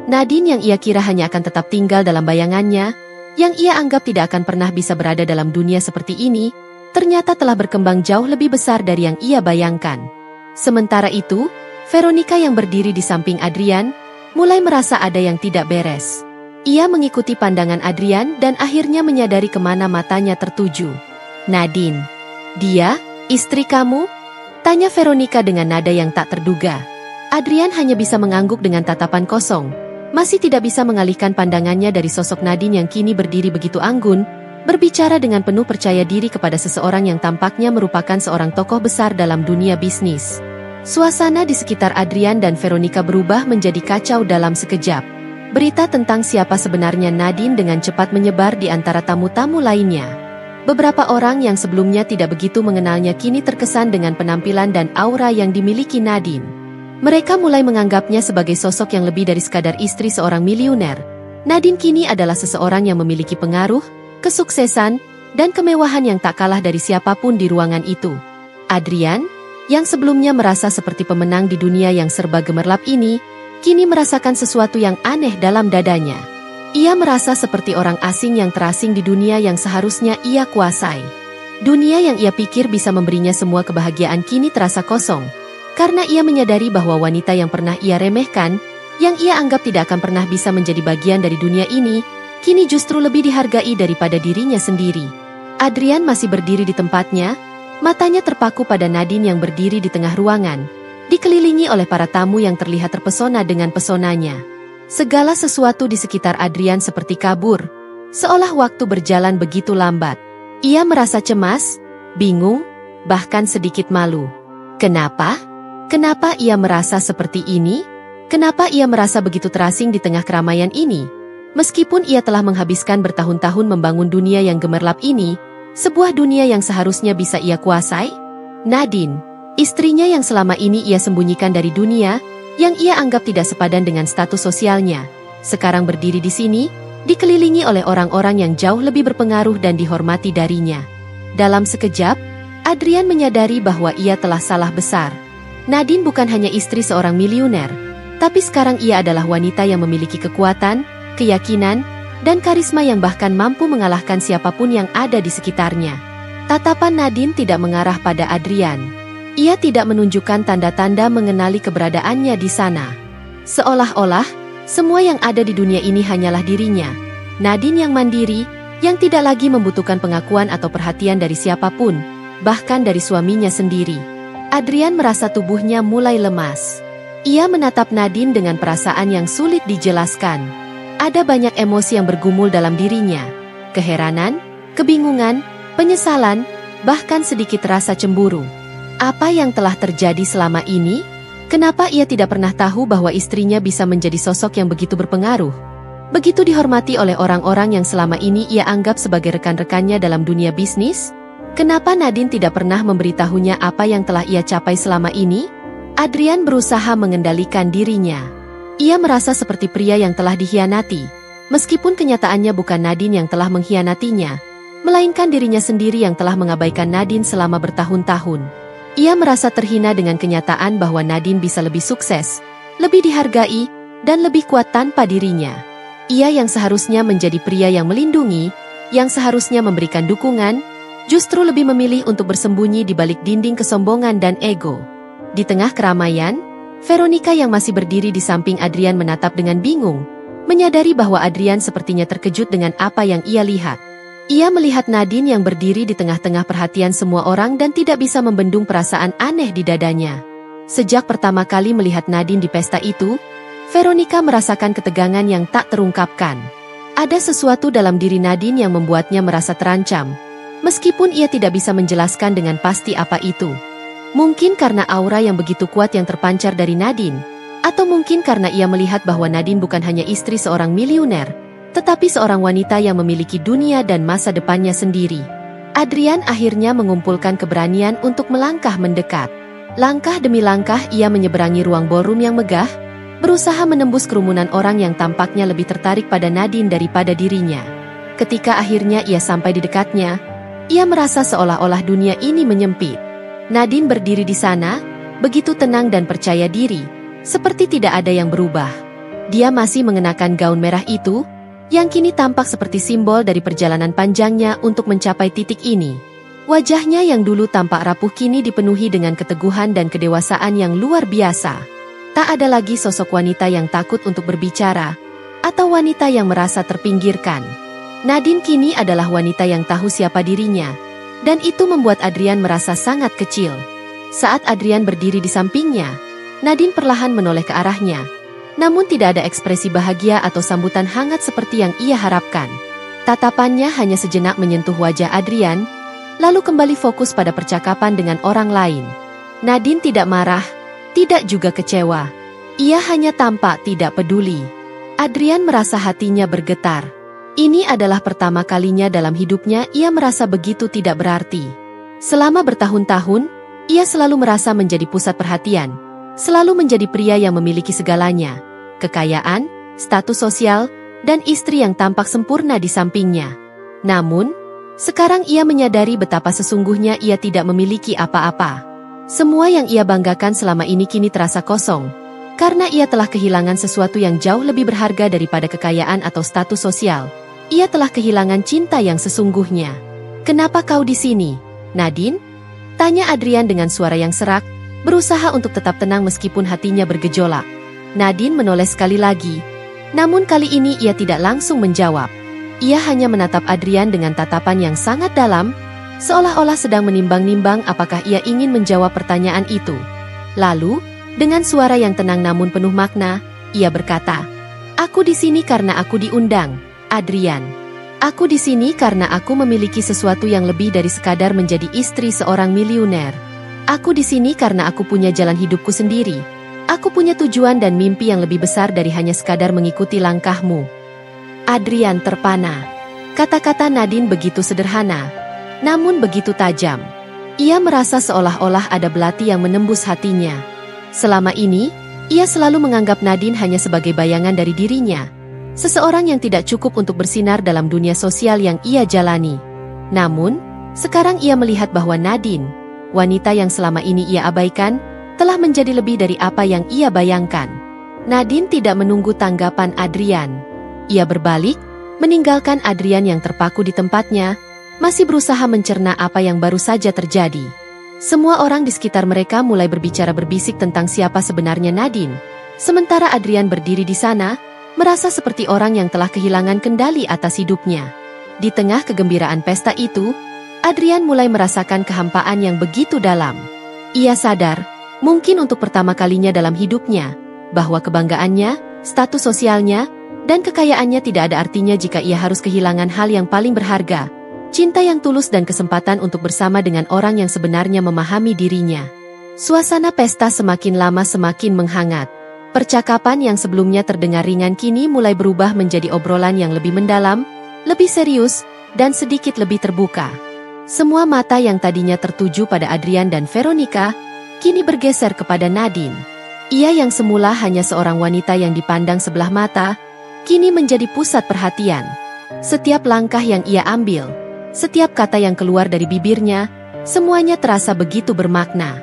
Nadine yang ia kira hanya akan tetap tinggal dalam bayangannya, yang ia anggap tidak akan pernah bisa berada dalam dunia seperti ini, ternyata telah berkembang jauh lebih besar dari yang ia bayangkan. Sementara itu, Veronica yang berdiri di samping Adrian, mulai merasa ada yang tidak beres. Ia mengikuti pandangan Adrian dan akhirnya menyadari kemana matanya tertuju. Nadine. Dia, istri kamu? Tanya Veronica dengan nada yang tak terduga. Adrian hanya bisa mengangguk dengan tatapan kosong, masih tidak bisa mengalihkan pandangannya dari sosok Nadine yang kini berdiri begitu anggun, berbicara dengan penuh percaya diri kepada seseorang yang tampaknya merupakan seorang tokoh besar dalam dunia bisnis. Suasana di sekitar Adrian dan Veronica berubah menjadi kacau dalam sekejap. Berita tentang siapa sebenarnya Nadine dengan cepat menyebar di antara tamu-tamu lainnya. Beberapa orang yang sebelumnya tidak begitu mengenalnya kini terkesan dengan penampilan dan aura yang dimiliki Nadine. Mereka mulai menganggapnya sebagai sosok yang lebih dari sekadar istri seorang miliuner. Nadine kini adalah seseorang yang memiliki pengaruh, kesuksesan, dan kemewahan yang tak kalah dari siapapun di ruangan itu. Adrian, yang sebelumnya merasa seperti pemenang di dunia yang serba gemerlap ini, kini merasakan sesuatu yang aneh dalam dadanya. Ia merasa seperti orang asing yang terasing di dunia yang seharusnya ia kuasai. Dunia yang ia pikir bisa memberinya semua kebahagiaan kini terasa kosong, karena ia menyadari bahwa wanita yang pernah ia remehkan, yang ia anggap tidak akan pernah bisa menjadi bagian dari dunia ini, kini justru lebih dihargai daripada dirinya sendiri. Adrian masih berdiri di tempatnya, matanya terpaku pada Nadine yang berdiri di tengah ruangan, dikelilingi oleh para tamu yang terlihat terpesona dengan pesonanya. Segala sesuatu di sekitar Adrian seperti kabur, seolah waktu berjalan begitu lambat. Ia merasa cemas, bingung, bahkan sedikit malu. Kenapa? Kenapa ia merasa seperti ini? Kenapa ia merasa begitu terasing di tengah keramaian ini? Meskipun ia telah menghabiskan bertahun-tahun membangun dunia yang gemerlap ini, sebuah dunia yang seharusnya bisa ia kuasai? Nadine, istrinya yang selama ini ia sembunyikan dari dunia, yang ia anggap tidak sepadan dengan status sosialnya, sekarang berdiri di sini, dikelilingi oleh orang-orang yang jauh lebih berpengaruh dan dihormati darinya. Dalam sekejap, Adrian menyadari bahwa ia telah salah besar. Nadine bukan hanya istri seorang miliuner, tapi sekarang ia adalah wanita yang memiliki kekuatan, keyakinan, dan karisma yang bahkan mampu mengalahkan siapapun yang ada di sekitarnya. Tatapan Nadine tidak mengarah pada Adrian. Ia tidak menunjukkan tanda-tanda mengenali keberadaannya di sana. Seolah-olah, semua yang ada di dunia ini hanyalah dirinya. Nadine yang mandiri, yang tidak lagi membutuhkan pengakuan atau perhatian dari siapapun, bahkan dari suaminya sendiri. Adrian merasa tubuhnya mulai lemas. Ia menatap Nadine dengan perasaan yang sulit dijelaskan. Ada banyak emosi yang bergumul dalam dirinya. Keheranan, kebingungan, penyesalan, bahkan sedikit rasa cemburu. Apa yang telah terjadi selama ini? Kenapa ia tidak pernah tahu bahwa istrinya bisa menjadi sosok yang begitu berpengaruh? Begitu dihormati oleh orang-orang yang selama ini ia anggap sebagai rekan-rekannya dalam dunia bisnis? Kenapa Nadine tidak pernah memberitahunya apa yang telah ia capai selama ini? Adrian berusaha mengendalikan dirinya. Ia merasa seperti pria yang telah dikhianati, meskipun kenyataannya bukan Nadine yang telah mengkhianatinya, melainkan dirinya sendiri yang telah mengabaikan Nadine selama bertahun-tahun. Ia merasa terhina dengan kenyataan bahwa Nadine bisa lebih sukses, lebih dihargai, dan lebih kuat tanpa dirinya. Ia yang seharusnya menjadi pria yang melindungi, yang seharusnya memberikan dukungan, justru lebih memilih untuk bersembunyi di balik dinding kesombongan dan ego. Di tengah keramaian, Veronica yang masih berdiri di samping Adrian menatap dengan bingung, menyadari bahwa Adrian sepertinya terkejut dengan apa yang ia lihat. Ia melihat Nadine yang berdiri di tengah-tengah perhatian semua orang dan tidak bisa membendung perasaan aneh di dadanya. Sejak pertama kali melihat Nadine di pesta itu, Veronica merasakan ketegangan yang tak terungkapkan. Ada sesuatu dalam diri Nadine yang membuatnya merasa terancam, meskipun ia tidak bisa menjelaskan dengan pasti apa itu. Mungkin karena aura yang begitu kuat yang terpancar dari Nadine, atau mungkin karena ia melihat bahwa Nadine bukan hanya istri seorang miliuner, tetapi seorang wanita yang memiliki dunia dan masa depannya sendiri. Adrian akhirnya mengumpulkan keberanian untuk melangkah mendekat. Langkah demi langkah ia menyeberangi ruang ballroom yang megah, berusaha menembus kerumunan orang yang tampaknya lebih tertarik pada Nadine daripada dirinya. Ketika akhirnya ia sampai di dekatnya, ia merasa seolah-olah dunia ini menyempit. Nadine berdiri di sana, begitu tenang dan percaya diri, seperti tidak ada yang berubah. Dia masih mengenakan gaun merah itu, yang kini tampak seperti simbol dari perjalanan panjangnya untuk mencapai titik ini. Wajahnya yang dulu tampak rapuh kini dipenuhi dengan keteguhan dan kedewasaan yang luar biasa. Tak ada lagi sosok wanita yang takut untuk berbicara, atau wanita yang merasa terpinggirkan. Nadine kini adalah wanita yang tahu siapa dirinya, dan itu membuat Adrian merasa sangat kecil. Saat Adrian berdiri di sampingnya, Nadine perlahan menoleh ke arahnya. Namun tidak ada ekspresi bahagia atau sambutan hangat seperti yang ia harapkan. Tatapannya hanya sejenak menyentuh wajah Adrian, lalu kembali fokus pada percakapan dengan orang lain. Nadine tidak marah, tidak juga kecewa. Ia hanya tampak tidak peduli. Adrian merasa hatinya bergetar. Ini adalah pertama kalinya dalam hidupnya ia merasa begitu tidak berarti. Selama bertahun-tahun, ia selalu merasa menjadi pusat perhatian. Selalu menjadi pria yang memiliki segalanya, kekayaan, status sosial, dan istri yang tampak sempurna di sampingnya. Namun, sekarang ia menyadari betapa sesungguhnya ia tidak memiliki apa-apa. Semua yang ia banggakan selama ini kini terasa kosong, karena ia telah kehilangan sesuatu yang jauh lebih berharga daripada kekayaan atau status sosial. Ia telah kehilangan cinta yang sesungguhnya. "Kenapa kau di sini, Nadine?" tanya Adrian dengan suara yang serak, berusaha untuk tetap tenang meskipun hatinya bergejolak. Nadine menoleh sekali lagi, namun kali ini ia tidak langsung menjawab. Ia hanya menatap Adrian dengan tatapan yang sangat dalam, seolah-olah sedang menimbang-nimbang apakah ia ingin menjawab pertanyaan itu. Lalu, dengan suara yang tenang namun penuh makna, ia berkata, "Aku di sini karena aku diundang, Adrian. Aku di sini karena aku memiliki sesuatu yang lebih dari sekadar menjadi istri seorang miliuner. Aku di sini karena aku punya jalan hidupku sendiri. Aku punya tujuan dan mimpi yang lebih besar dari hanya sekadar mengikuti langkahmu." Adrian terpana. Kata-kata Nadine begitu sederhana, namun begitu tajam. Ia merasa seolah-olah ada belati yang menembus hatinya. Selama ini, ia selalu menganggap Nadine hanya sebagai bayangan dari dirinya. Seseorang yang tidak cukup untuk bersinar dalam dunia sosial yang ia jalani. Namun, sekarang ia melihat bahwa Nadine, wanita yang selama ini ia abaikan, telah menjadi lebih dari apa yang ia bayangkan. Nadine tidak menunggu tanggapan Adrian. Ia berbalik, meninggalkan Adrian yang terpaku di tempatnya, masih berusaha mencerna apa yang baru saja terjadi. Semua orang di sekitar mereka mulai berbicara berbisik tentang siapa sebenarnya Nadine. Sementara Adrian berdiri di sana, merasa seperti orang yang telah kehilangan kendali atas hidupnya. Di tengah kegembiraan pesta itu, Adrian mulai merasakan kehampaan yang begitu dalam. Ia sadar, mungkin untuk pertama kalinya dalam hidupnya, bahwa kebanggaannya, status sosialnya, Dan kekayaannya tidak ada artinya jika ia harus kehilangan hal yang paling berharga, cinta yang tulus dan kesempatan untuk bersama dengan orang yang sebenarnya memahami dirinya. Suasana pesta semakin lama semakin menghangat. Percakapan yang sebelumnya terdengar ringan kini mulai berubah menjadi obrolan yang lebih mendalam, lebih serius, dan sedikit lebih terbuka. Semua mata yang tadinya tertuju pada Adrian dan Veronica, kini bergeser kepada Nadine. Ia yang semula hanya seorang wanita yang dipandang sebelah mata, kini menjadi pusat perhatian. Setiap langkah yang ia ambil, setiap kata yang keluar dari bibirnya, semuanya terasa begitu bermakna.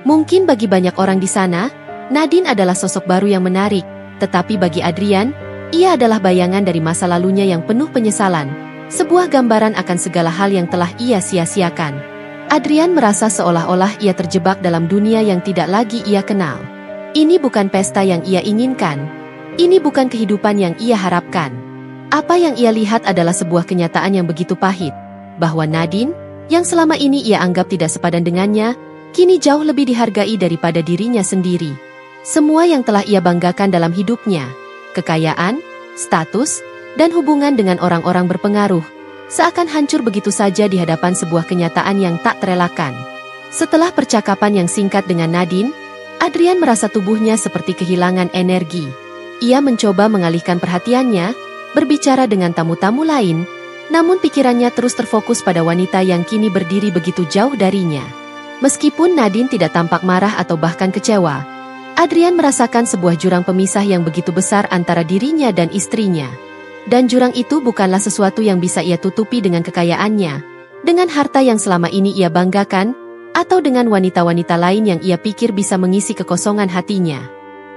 Mungkin bagi banyak orang di sana, Nadine adalah sosok baru yang menarik, tetapi bagi Adrian, ia adalah bayangan dari masa lalunya yang penuh penyesalan, sebuah gambaran akan segala hal yang telah ia sia-siakan. Adrian merasa seolah-olah ia terjebak dalam dunia yang tidak lagi ia kenal. Ini bukan pesta yang ia inginkan. Ini bukan kehidupan yang ia harapkan. Apa yang ia lihat adalah sebuah kenyataan yang begitu pahit, bahwa Nadine, yang selama ini ia anggap tidak sepadan dengannya, kini jauh lebih dihargai daripada dirinya sendiri. Semua yang telah ia banggakan dalam hidupnya, kekayaan, status, dan hubungan dengan orang-orang berpengaruh, seakan hancur begitu saja di hadapan sebuah kenyataan yang tak terelakkan. Setelah percakapan yang singkat dengan Nadine, Adrian merasa tubuhnya seperti kehilangan energi. Ia mencoba mengalihkan perhatiannya, berbicara dengan tamu-tamu lain, namun pikirannya terus terfokus pada wanita yang kini berdiri begitu jauh darinya. Meskipun Nadine tidak tampak marah atau bahkan kecewa, Adrian merasakan sebuah jurang pemisah yang begitu besar antara dirinya dan istrinya. Dan jurang itu bukanlah sesuatu yang bisa ia tutupi dengan kekayaannya, dengan harta yang selama ini ia banggakan, atau dengan wanita-wanita lain yang ia pikir bisa mengisi kekosongan hatinya.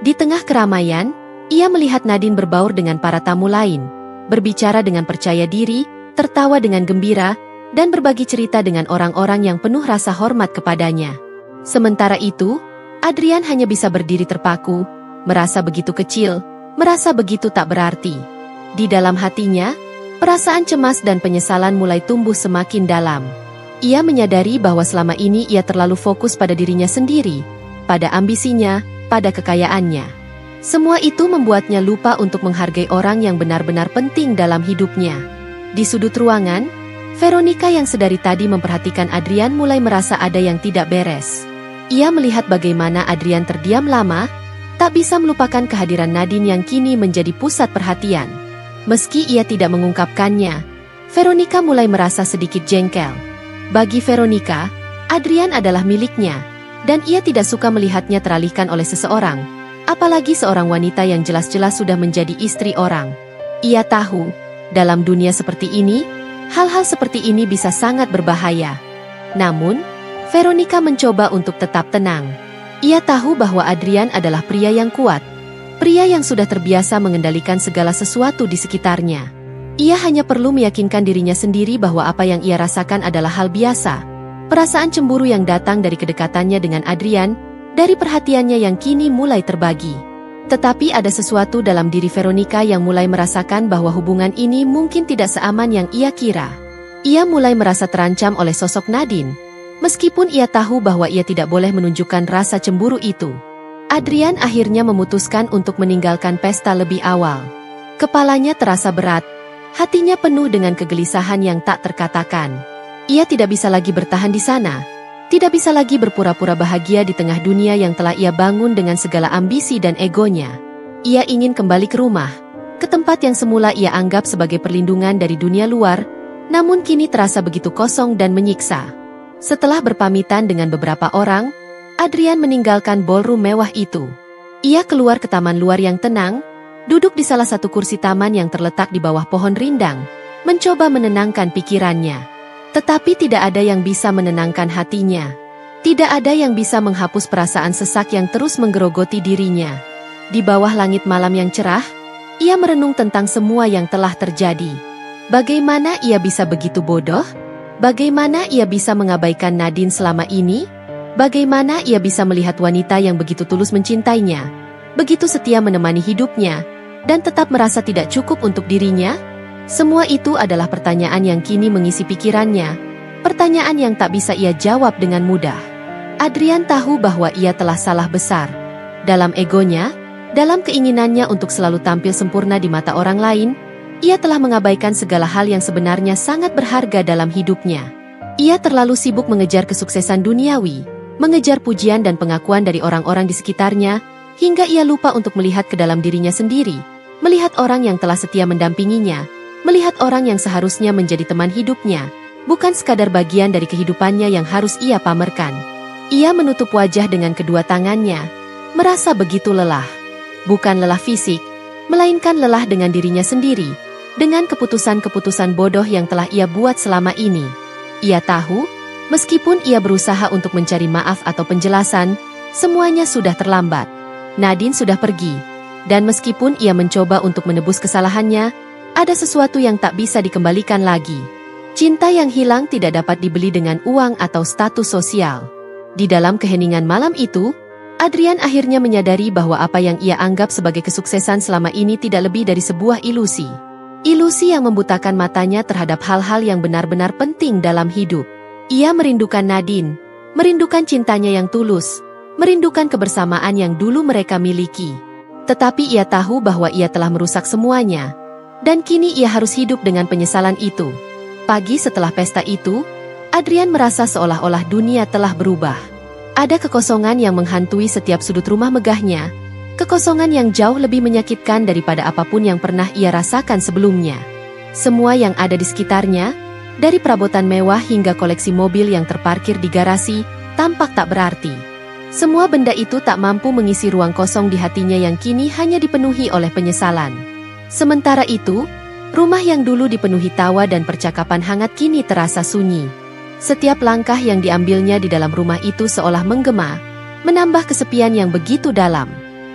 Di tengah keramaian, ia melihat Nadine berbaur dengan para tamu lain, berbicara dengan percaya diri, tertawa dengan gembira, dan berbagi cerita dengan orang-orang yang penuh rasa hormat kepadanya. Sementara itu, Adrian hanya bisa berdiri terpaku, merasa begitu kecil, merasa begitu tak berarti. Di dalam hatinya, perasaan cemas dan penyesalan mulai tumbuh semakin dalam. Ia menyadari bahwa selama ini ia terlalu fokus pada dirinya sendiri, pada ambisinya, pada kekayaannya. Semua itu membuatnya lupa untuk menghargai orang yang benar-benar penting dalam hidupnya. Di sudut ruangan, Veronica yang sedari tadi memperhatikan Adrian mulai merasa ada yang tidak beres. Ia melihat bagaimana Adrian terdiam lama, tak bisa melupakan kehadiran Nadine yang kini menjadi pusat perhatian. Meski ia tidak mengungkapkannya, Veronica mulai merasa sedikit jengkel. Bagi Veronica, Adrian adalah miliknya, dan ia tidak suka melihatnya teralihkan oleh seseorang, apalagi seorang wanita yang jelas-jelas sudah menjadi istri orang. Ia tahu, dalam dunia seperti ini, hal-hal seperti ini bisa sangat berbahaya. Namun, Veronica mencoba untuk tetap tenang. Ia tahu bahwa Adrian adalah pria yang kuat, pria yang sudah terbiasa mengendalikan segala sesuatu di sekitarnya. Ia hanya perlu meyakinkan dirinya sendiri bahwa apa yang ia rasakan adalah hal biasa. Perasaan cemburu yang datang dari kedekatannya dengan Adrian, dari perhatiannya yang kini mulai terbagi. Tetapi ada sesuatu dalam diri Veronica yang mulai merasakan bahwa hubungan ini mungkin tidak seaman yang ia kira. Ia mulai merasa terancam oleh sosok Nadine, meskipun ia tahu bahwa ia tidak boleh menunjukkan rasa cemburu itu. Adrian akhirnya memutuskan untuk meninggalkan pesta lebih awal. Kepalanya terasa berat, hatinya penuh dengan kegelisahan yang tak terkatakan. Ia tidak bisa lagi bertahan di sana, tidak bisa lagi berpura-pura bahagia di tengah dunia yang telah ia bangun dengan segala ambisi dan egonya. Ia ingin kembali ke rumah, ke tempat yang semula ia anggap sebagai perlindungan dari dunia luar, namun kini terasa begitu kosong dan menyiksa. Setelah berpamitan dengan beberapa orang, Adrian meninggalkan ballroom mewah itu. Ia keluar ke taman luar yang tenang, duduk di salah satu kursi taman yang terletak di bawah pohon rindang, mencoba menenangkan pikirannya. Tetapi tidak ada yang bisa menenangkan hatinya. Tidak ada yang bisa menghapus perasaan sesak yang terus menggerogoti dirinya. Di bawah langit malam yang cerah, ia merenung tentang semua yang telah terjadi. Bagaimana ia bisa begitu bodoh? Bagaimana ia bisa mengabaikan Nadine selama ini? Bagaimana ia bisa melihat wanita yang begitu tulus mencintainya, begitu setia menemani hidupnya, dan tetap merasa tidak cukup untuk dirinya? Semua itu adalah pertanyaan yang kini mengisi pikirannya, pertanyaan yang tak bisa ia jawab dengan mudah. Adrian tahu bahwa ia telah salah besar. Dalam egonya, Dalam keinginannya untuk selalu tampil sempurna di mata orang lain, ia telah mengabaikan segala hal yang sebenarnya sangat berharga dalam hidupnya. Ia terlalu sibuk mengejar kesuksesan duniawi, mengejar pujian dan pengakuan dari orang-orang di sekitarnya, hingga ia lupa untuk melihat ke dalam dirinya sendiri, melihat orang yang telah setia mendampinginya, melihat orang yang seharusnya menjadi teman hidupnya, bukan sekadar bagian dari kehidupannya yang harus ia pamerkan. Ia menutup wajah dengan kedua tangannya, merasa begitu lelah. Bukan lelah fisik, melainkan lelah dengan dirinya sendiri, dengan keputusan-keputusan bodoh yang telah ia buat selama ini. Ia tahu, meskipun ia berusaha untuk mencari maaf atau penjelasan, semuanya sudah terlambat. Nadine sudah pergi, dan meskipun ia mencoba untuk menebus kesalahannya, ada sesuatu yang tak bisa dikembalikan lagi. Cinta yang hilang tidak dapat dibeli dengan uang atau status sosial. Di dalam keheningan malam itu, Adrian akhirnya menyadari bahwa apa yang ia anggap sebagai kesuksesan selama ini tidak lebih dari sebuah ilusi. Ilusi yang membutakan matanya terhadap hal-hal yang benar-benar penting dalam hidup. Ia merindukan Nadine, merindukan cintanya yang tulus, merindukan kebersamaan yang dulu mereka miliki. Tetapi ia tahu bahwa ia telah merusak semuanya, dan kini ia harus hidup dengan penyesalan itu. Pagi setelah pesta itu, Adrian merasa seolah-olah dunia telah berubah. Ada kekosongan yang menghantui setiap sudut rumah megahnya, kekosongan yang jauh lebih menyakitkan daripada apapun yang pernah ia rasakan sebelumnya. Semua yang ada di sekitarnya, dari perabotan mewah hingga koleksi mobil yang terparkir di garasi, tampak tak berarti. Semua benda itu tak mampu mengisi ruang kosong di hatinya yang kini hanya dipenuhi oleh penyesalan. Sementara itu, rumah yang dulu dipenuhi tawa dan percakapan hangat kini terasa sunyi. Setiap langkah yang diambilnya di dalam rumah itu seolah menggema, menambah kesepian yang begitu dalam.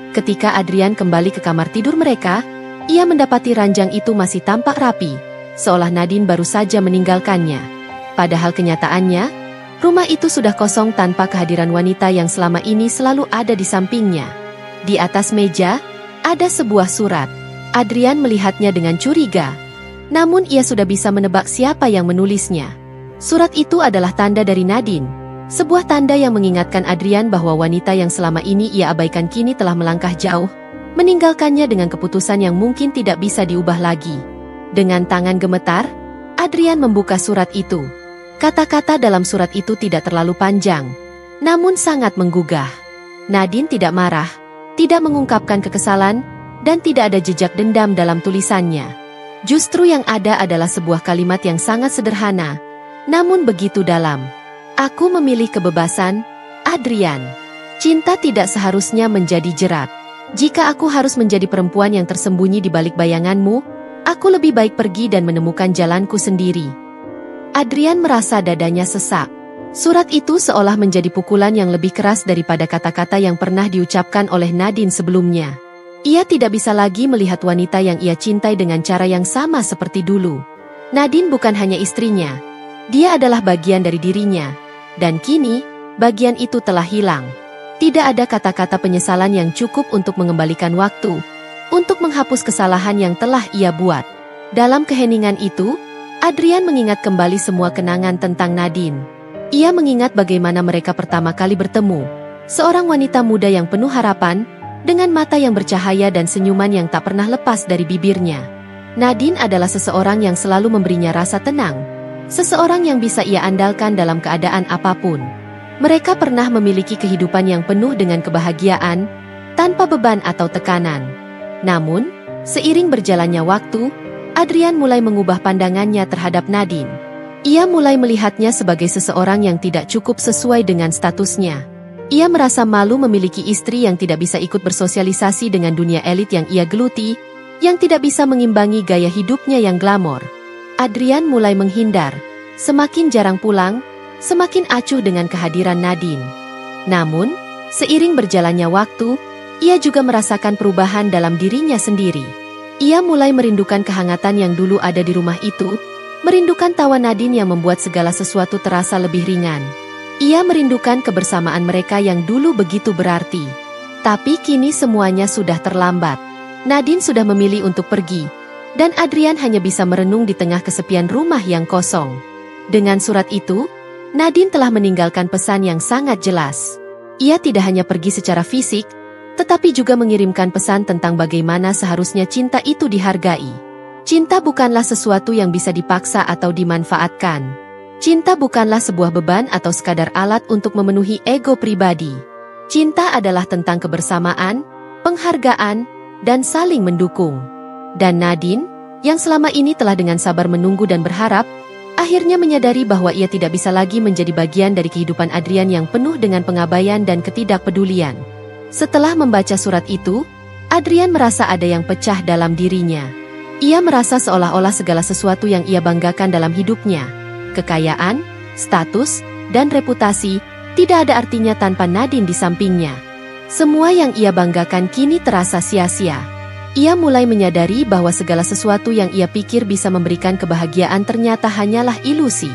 Ketika Adrian kembali ke kamar tidur mereka, ia mendapati ranjang itu masih tampak rapi, seolah Nadine baru saja meninggalkannya. Padahal kenyataannya, rumah itu sudah kosong tanpa kehadiran wanita yang selama ini selalu ada di sampingnya. Di atas meja, ada sebuah surat. Adrian melihatnya dengan curiga. Namun ia sudah bisa menebak siapa yang menulisnya. Surat itu adalah tanda dari Nadine, sebuah tanda yang mengingatkan Adrian bahwa wanita yang selama ini ia abaikan kini telah melangkah jauh, meninggalkannya dengan keputusan yang mungkin tidak bisa diubah lagi. Dengan tangan gemetar, Adrian membuka surat itu. Kata-kata dalam surat itu tidak terlalu panjang, namun sangat menggugah. Nadine tidak marah, tidak mengungkapkan kekesalan, dan tidak ada jejak dendam dalam tulisannya. Justru yang ada adalah sebuah kalimat yang sangat sederhana, namun begitu dalam. Aku memilih kebebasan, Adrian. Cinta tidak seharusnya menjadi jerat. Jika aku harus menjadi perempuan yang tersembunyi di balik bayanganmu, aku lebih baik pergi dan menemukan jalanku sendiri. Adrian merasa dadanya sesak. Surat itu seolah menjadi pukulan yang lebih keras daripada kata-kata yang pernah diucapkan oleh Nadine sebelumnya. Ia tidak bisa lagi melihat wanita yang ia cintai dengan cara yang sama seperti dulu. Nadine bukan hanya istrinya. Dia adalah bagian dari dirinya, dan kini, bagian itu telah hilang. Tidak ada kata-kata penyesalan yang cukup untuk mengembalikan waktu, untuk menghapus kesalahan yang telah ia buat. Dalam keheningan itu, Adrian mengingat kembali semua kenangan tentang Nadine. Ia mengingat bagaimana mereka pertama kali bertemu, seorang wanita muda yang penuh harapan, dengan mata yang bercahaya dan senyuman yang tak pernah lepas dari bibirnya. Nadine adalah seseorang yang selalu memberinya rasa tenang, seseorang yang bisa ia andalkan dalam keadaan apapun. Mereka pernah memiliki kehidupan yang penuh dengan kebahagiaan, tanpa beban atau tekanan. Namun, seiring berjalannya waktu, Adrian mulai mengubah pandangannya terhadap Nadine. Ia mulai melihatnya sebagai seseorang yang tidak cukup sesuai dengan statusnya. Ia merasa malu memiliki istri yang tidak bisa ikut bersosialisasi dengan dunia elit yang ia geluti, yang tidak bisa mengimbangi gaya hidupnya yang glamor. Adrian mulai menghindar, semakin jarang pulang, semakin acuh dengan kehadiran Nadine. Namun, seiring berjalannya waktu, ia juga merasakan perubahan dalam dirinya sendiri. Ia mulai merindukan kehangatan yang dulu ada di rumah itu, merindukan tawa Nadine yang membuat segala sesuatu terasa lebih ringan. Ia merindukan kebersamaan mereka yang dulu begitu berarti. Tapi kini semuanya sudah terlambat. Nadine sudah memilih untuk pergi, dan Adrian hanya bisa merenung di tengah kesepian rumah yang kosong. Dengan surat itu, Nadine telah meninggalkan pesan yang sangat jelas. Ia tidak hanya pergi secara fisik, tetapi juga mengirimkan pesan tentang bagaimana seharusnya cinta itu dihargai. Cinta bukanlah sesuatu yang bisa dipaksa atau dimanfaatkan. Cinta bukanlah sebuah beban atau sekadar alat untuk memenuhi ego pribadi. Cinta adalah tentang kebersamaan, penghargaan, dan saling mendukung. Dan Nadine, yang selama ini telah dengan sabar menunggu dan berharap, akhirnya menyadari bahwa ia tidak bisa lagi menjadi bagian dari kehidupan Adrian yang penuh dengan pengabaian dan ketidakpedulian. Setelah membaca surat itu, Adrian merasa ada yang pecah dalam dirinya. Ia merasa seolah-olah segala sesuatu yang ia banggakan dalam hidupnya, kekayaan, status, dan reputasi, tidak ada artinya tanpa Nadine di sampingnya. Semua yang ia banggakan kini terasa sia-sia. Ia mulai menyadari bahwa segala sesuatu yang ia pikir bisa memberikan kebahagiaan ternyata hanyalah ilusi.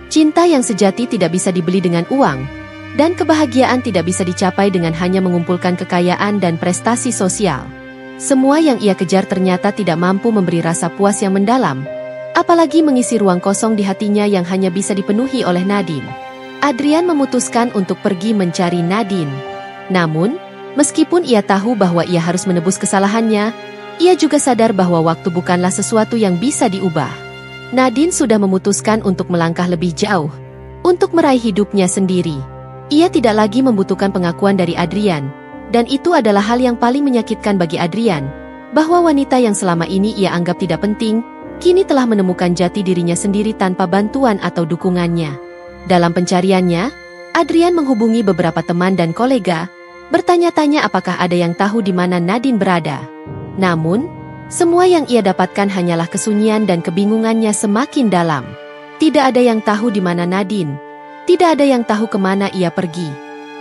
Cinta yang sejati tidak bisa dibeli dengan uang, dan kebahagiaan tidak bisa dicapai dengan hanya mengumpulkan kekayaan dan prestasi sosial. Semua yang ia kejar ternyata tidak mampu memberi rasa puas yang mendalam, apalagi mengisi ruang kosong di hatinya yang hanya bisa dipenuhi oleh Nadine. Adrian memutuskan untuk pergi mencari Nadine. Namun, meskipun ia tahu bahwa ia harus menebus kesalahannya, ia juga sadar bahwa waktu bukanlah sesuatu yang bisa diubah. Nadine sudah memutuskan untuk melangkah lebih jauh, untuk meraih hidupnya sendiri. Ia tidak lagi membutuhkan pengakuan dari Adrian, dan itu adalah hal yang paling menyakitkan bagi Adrian, bahwa wanita yang selama ini ia anggap tidak penting, kini telah menemukan jati dirinya sendiri tanpa bantuan atau dukungannya. Dalam pencariannya, Adrian menghubungi beberapa teman dan kolega, bertanya-tanya apakah ada yang tahu di mana Nadine berada. Namun, semua yang ia dapatkan hanyalah kesunyian dan kebingungannya semakin dalam. Tidak ada yang tahu di mana Nadine. Tidak ada yang tahu kemana ia pergi.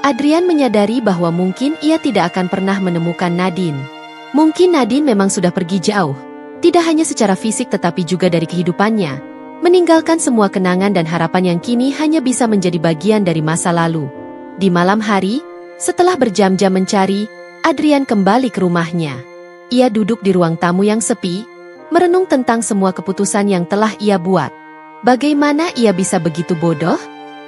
Adrian menyadari bahwa mungkin ia tidak akan pernah menemukan Nadine. Mungkin Nadine memang sudah pergi jauh, tidak hanya secara fisik tetapi juga dari kehidupannya, meninggalkan semua kenangan dan harapan yang kini hanya bisa menjadi bagian dari masa lalu. Di malam hari, setelah berjam-jam mencari, Adrian kembali ke rumahnya. Ia duduk di ruang tamu yang sepi, merenung tentang semua keputusan yang telah ia buat. Bagaimana ia bisa begitu bodoh?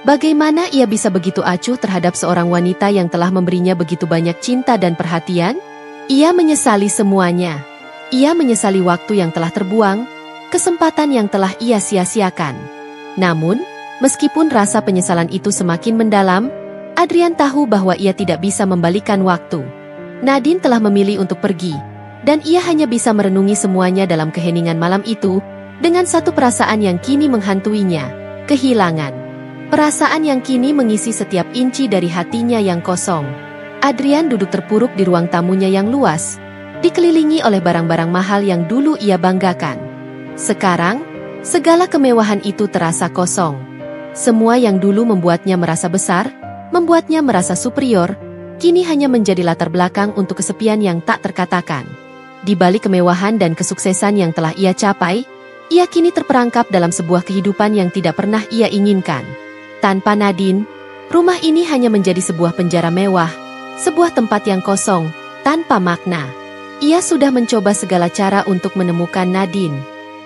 Bagaimana ia bisa begitu acuh terhadap seorang wanita yang telah memberinya begitu banyak cinta dan perhatian? Ia menyesali semuanya. Ia menyesali waktu yang telah terbuang, kesempatan yang telah ia sia-siakan. Namun, meskipun rasa penyesalan itu semakin mendalam, Adrian tahu bahwa ia tidak bisa membalikan waktu. Nadine telah memilih untuk pergi, dan ia hanya bisa merenungi semuanya dalam keheningan malam itu, dengan satu perasaan yang kini menghantuinya, kehilangan. Perasaan yang kini mengisi setiap inci dari hatinya yang kosong. Adrian duduk terpuruk di ruang tamunya yang luas, dikelilingi oleh barang-barang mahal yang dulu ia banggakan. Sekarang, segala kemewahan itu terasa kosong. Semua yang dulu membuatnya merasa besar, membuatnya merasa superior, kini hanya menjadi latar belakang untuk kesepian yang tak terkatakan. Di balik kemewahan dan kesuksesan yang telah ia capai, ia kini terperangkap dalam sebuah kehidupan yang tidak pernah ia inginkan. Tanpa Nadine, rumah ini hanya menjadi sebuah penjara mewah, sebuah tempat yang kosong, tanpa makna. Ia sudah mencoba segala cara untuk menemukan Nadine,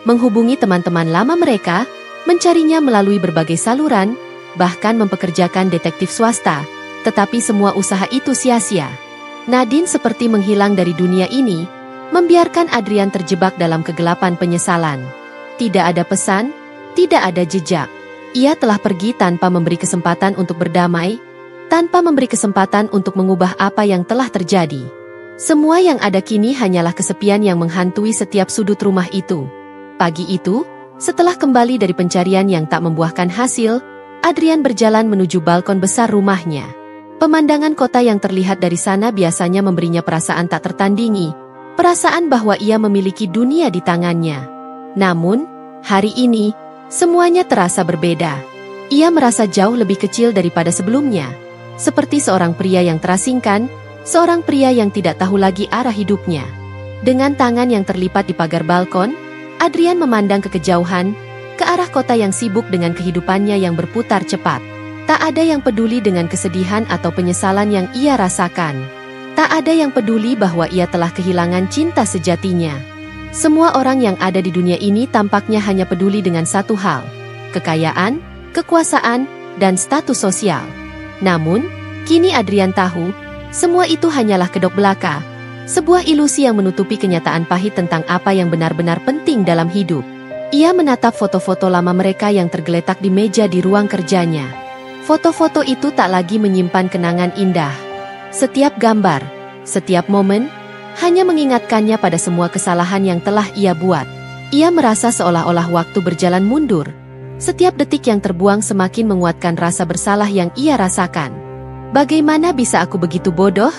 menghubungi teman-teman lama mereka, mencarinya melalui berbagai saluran, bahkan mempekerjakan detektif swasta, tetapi semua usaha itu sia-sia. Nadine seperti menghilang dari dunia ini, membiarkan Adrian terjebak dalam kegelapan penyesalan. Tidak ada pesan, tidak ada jejak. Ia telah pergi tanpa memberi kesempatan untuk berdamai, tanpa memberi kesempatan untuk mengubah apa yang telah terjadi. Semua yang ada kini hanyalah kesepian yang menghantui setiap sudut rumah itu. Pagi itu, setelah kembali dari pencarian yang tak membuahkan hasil, Adrian berjalan menuju balkon besar rumahnya. Pemandangan kota yang terlihat dari sana biasanya memberinya perasaan tak tertandingi, perasaan bahwa ia memiliki dunia di tangannya. Namun, hari ini, semuanya terasa berbeda. Ia merasa jauh lebih kecil daripada sebelumnya. Seperti seorang pria yang terasingkan, seorang pria yang tidak tahu lagi arah hidupnya. Dengan tangan yang terlipat di pagar balkon, Adrian memandang ke kejauhan, ke arah kota yang sibuk dengan kehidupannya yang berputar cepat. Tak ada yang peduli dengan kesedihan atau penyesalan yang ia rasakan. Tak ada yang peduli bahwa ia telah kehilangan cinta sejatinya. Semua orang yang ada di dunia ini tampaknya hanya peduli dengan satu hal, kekayaan, kekuasaan, dan status sosial. Namun, kini Adrian tahu, Semua itu hanyalah kedok belaka, sebuah ilusi yang menutupi kenyataan pahit tentang apa yang benar-benar penting dalam hidup. Ia menatap foto-foto lama mereka yang tergeletak di meja di ruang kerjanya. Foto-foto itu tak lagi menyimpan kenangan indah. Setiap gambar, setiap momen, hanya mengingatkannya pada semua kesalahan yang telah ia buat. Ia merasa seolah-olah waktu berjalan mundur. Setiap detik yang terbuang semakin menguatkan rasa bersalah yang ia rasakan. Bagaimana bisa aku begitu bodoh?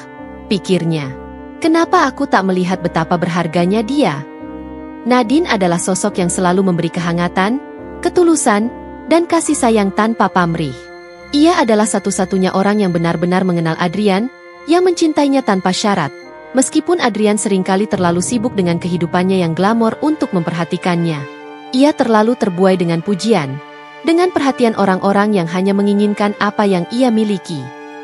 Pikirnya. Kenapa aku tak melihat betapa berharganya dia? Nadine adalah sosok yang selalu memberi kehangatan, ketulusan, dan kasih sayang tanpa pamrih. Ia adalah satu-satunya orang yang benar-benar mengenal Adrian, yang mencintainya tanpa syarat, meskipun Adrian seringkali terlalu sibuk dengan kehidupannya yang glamor untuk memperhatikannya. Ia terlalu terbuai dengan pujian, dengan perhatian orang-orang yang hanya menginginkan apa yang ia miliki.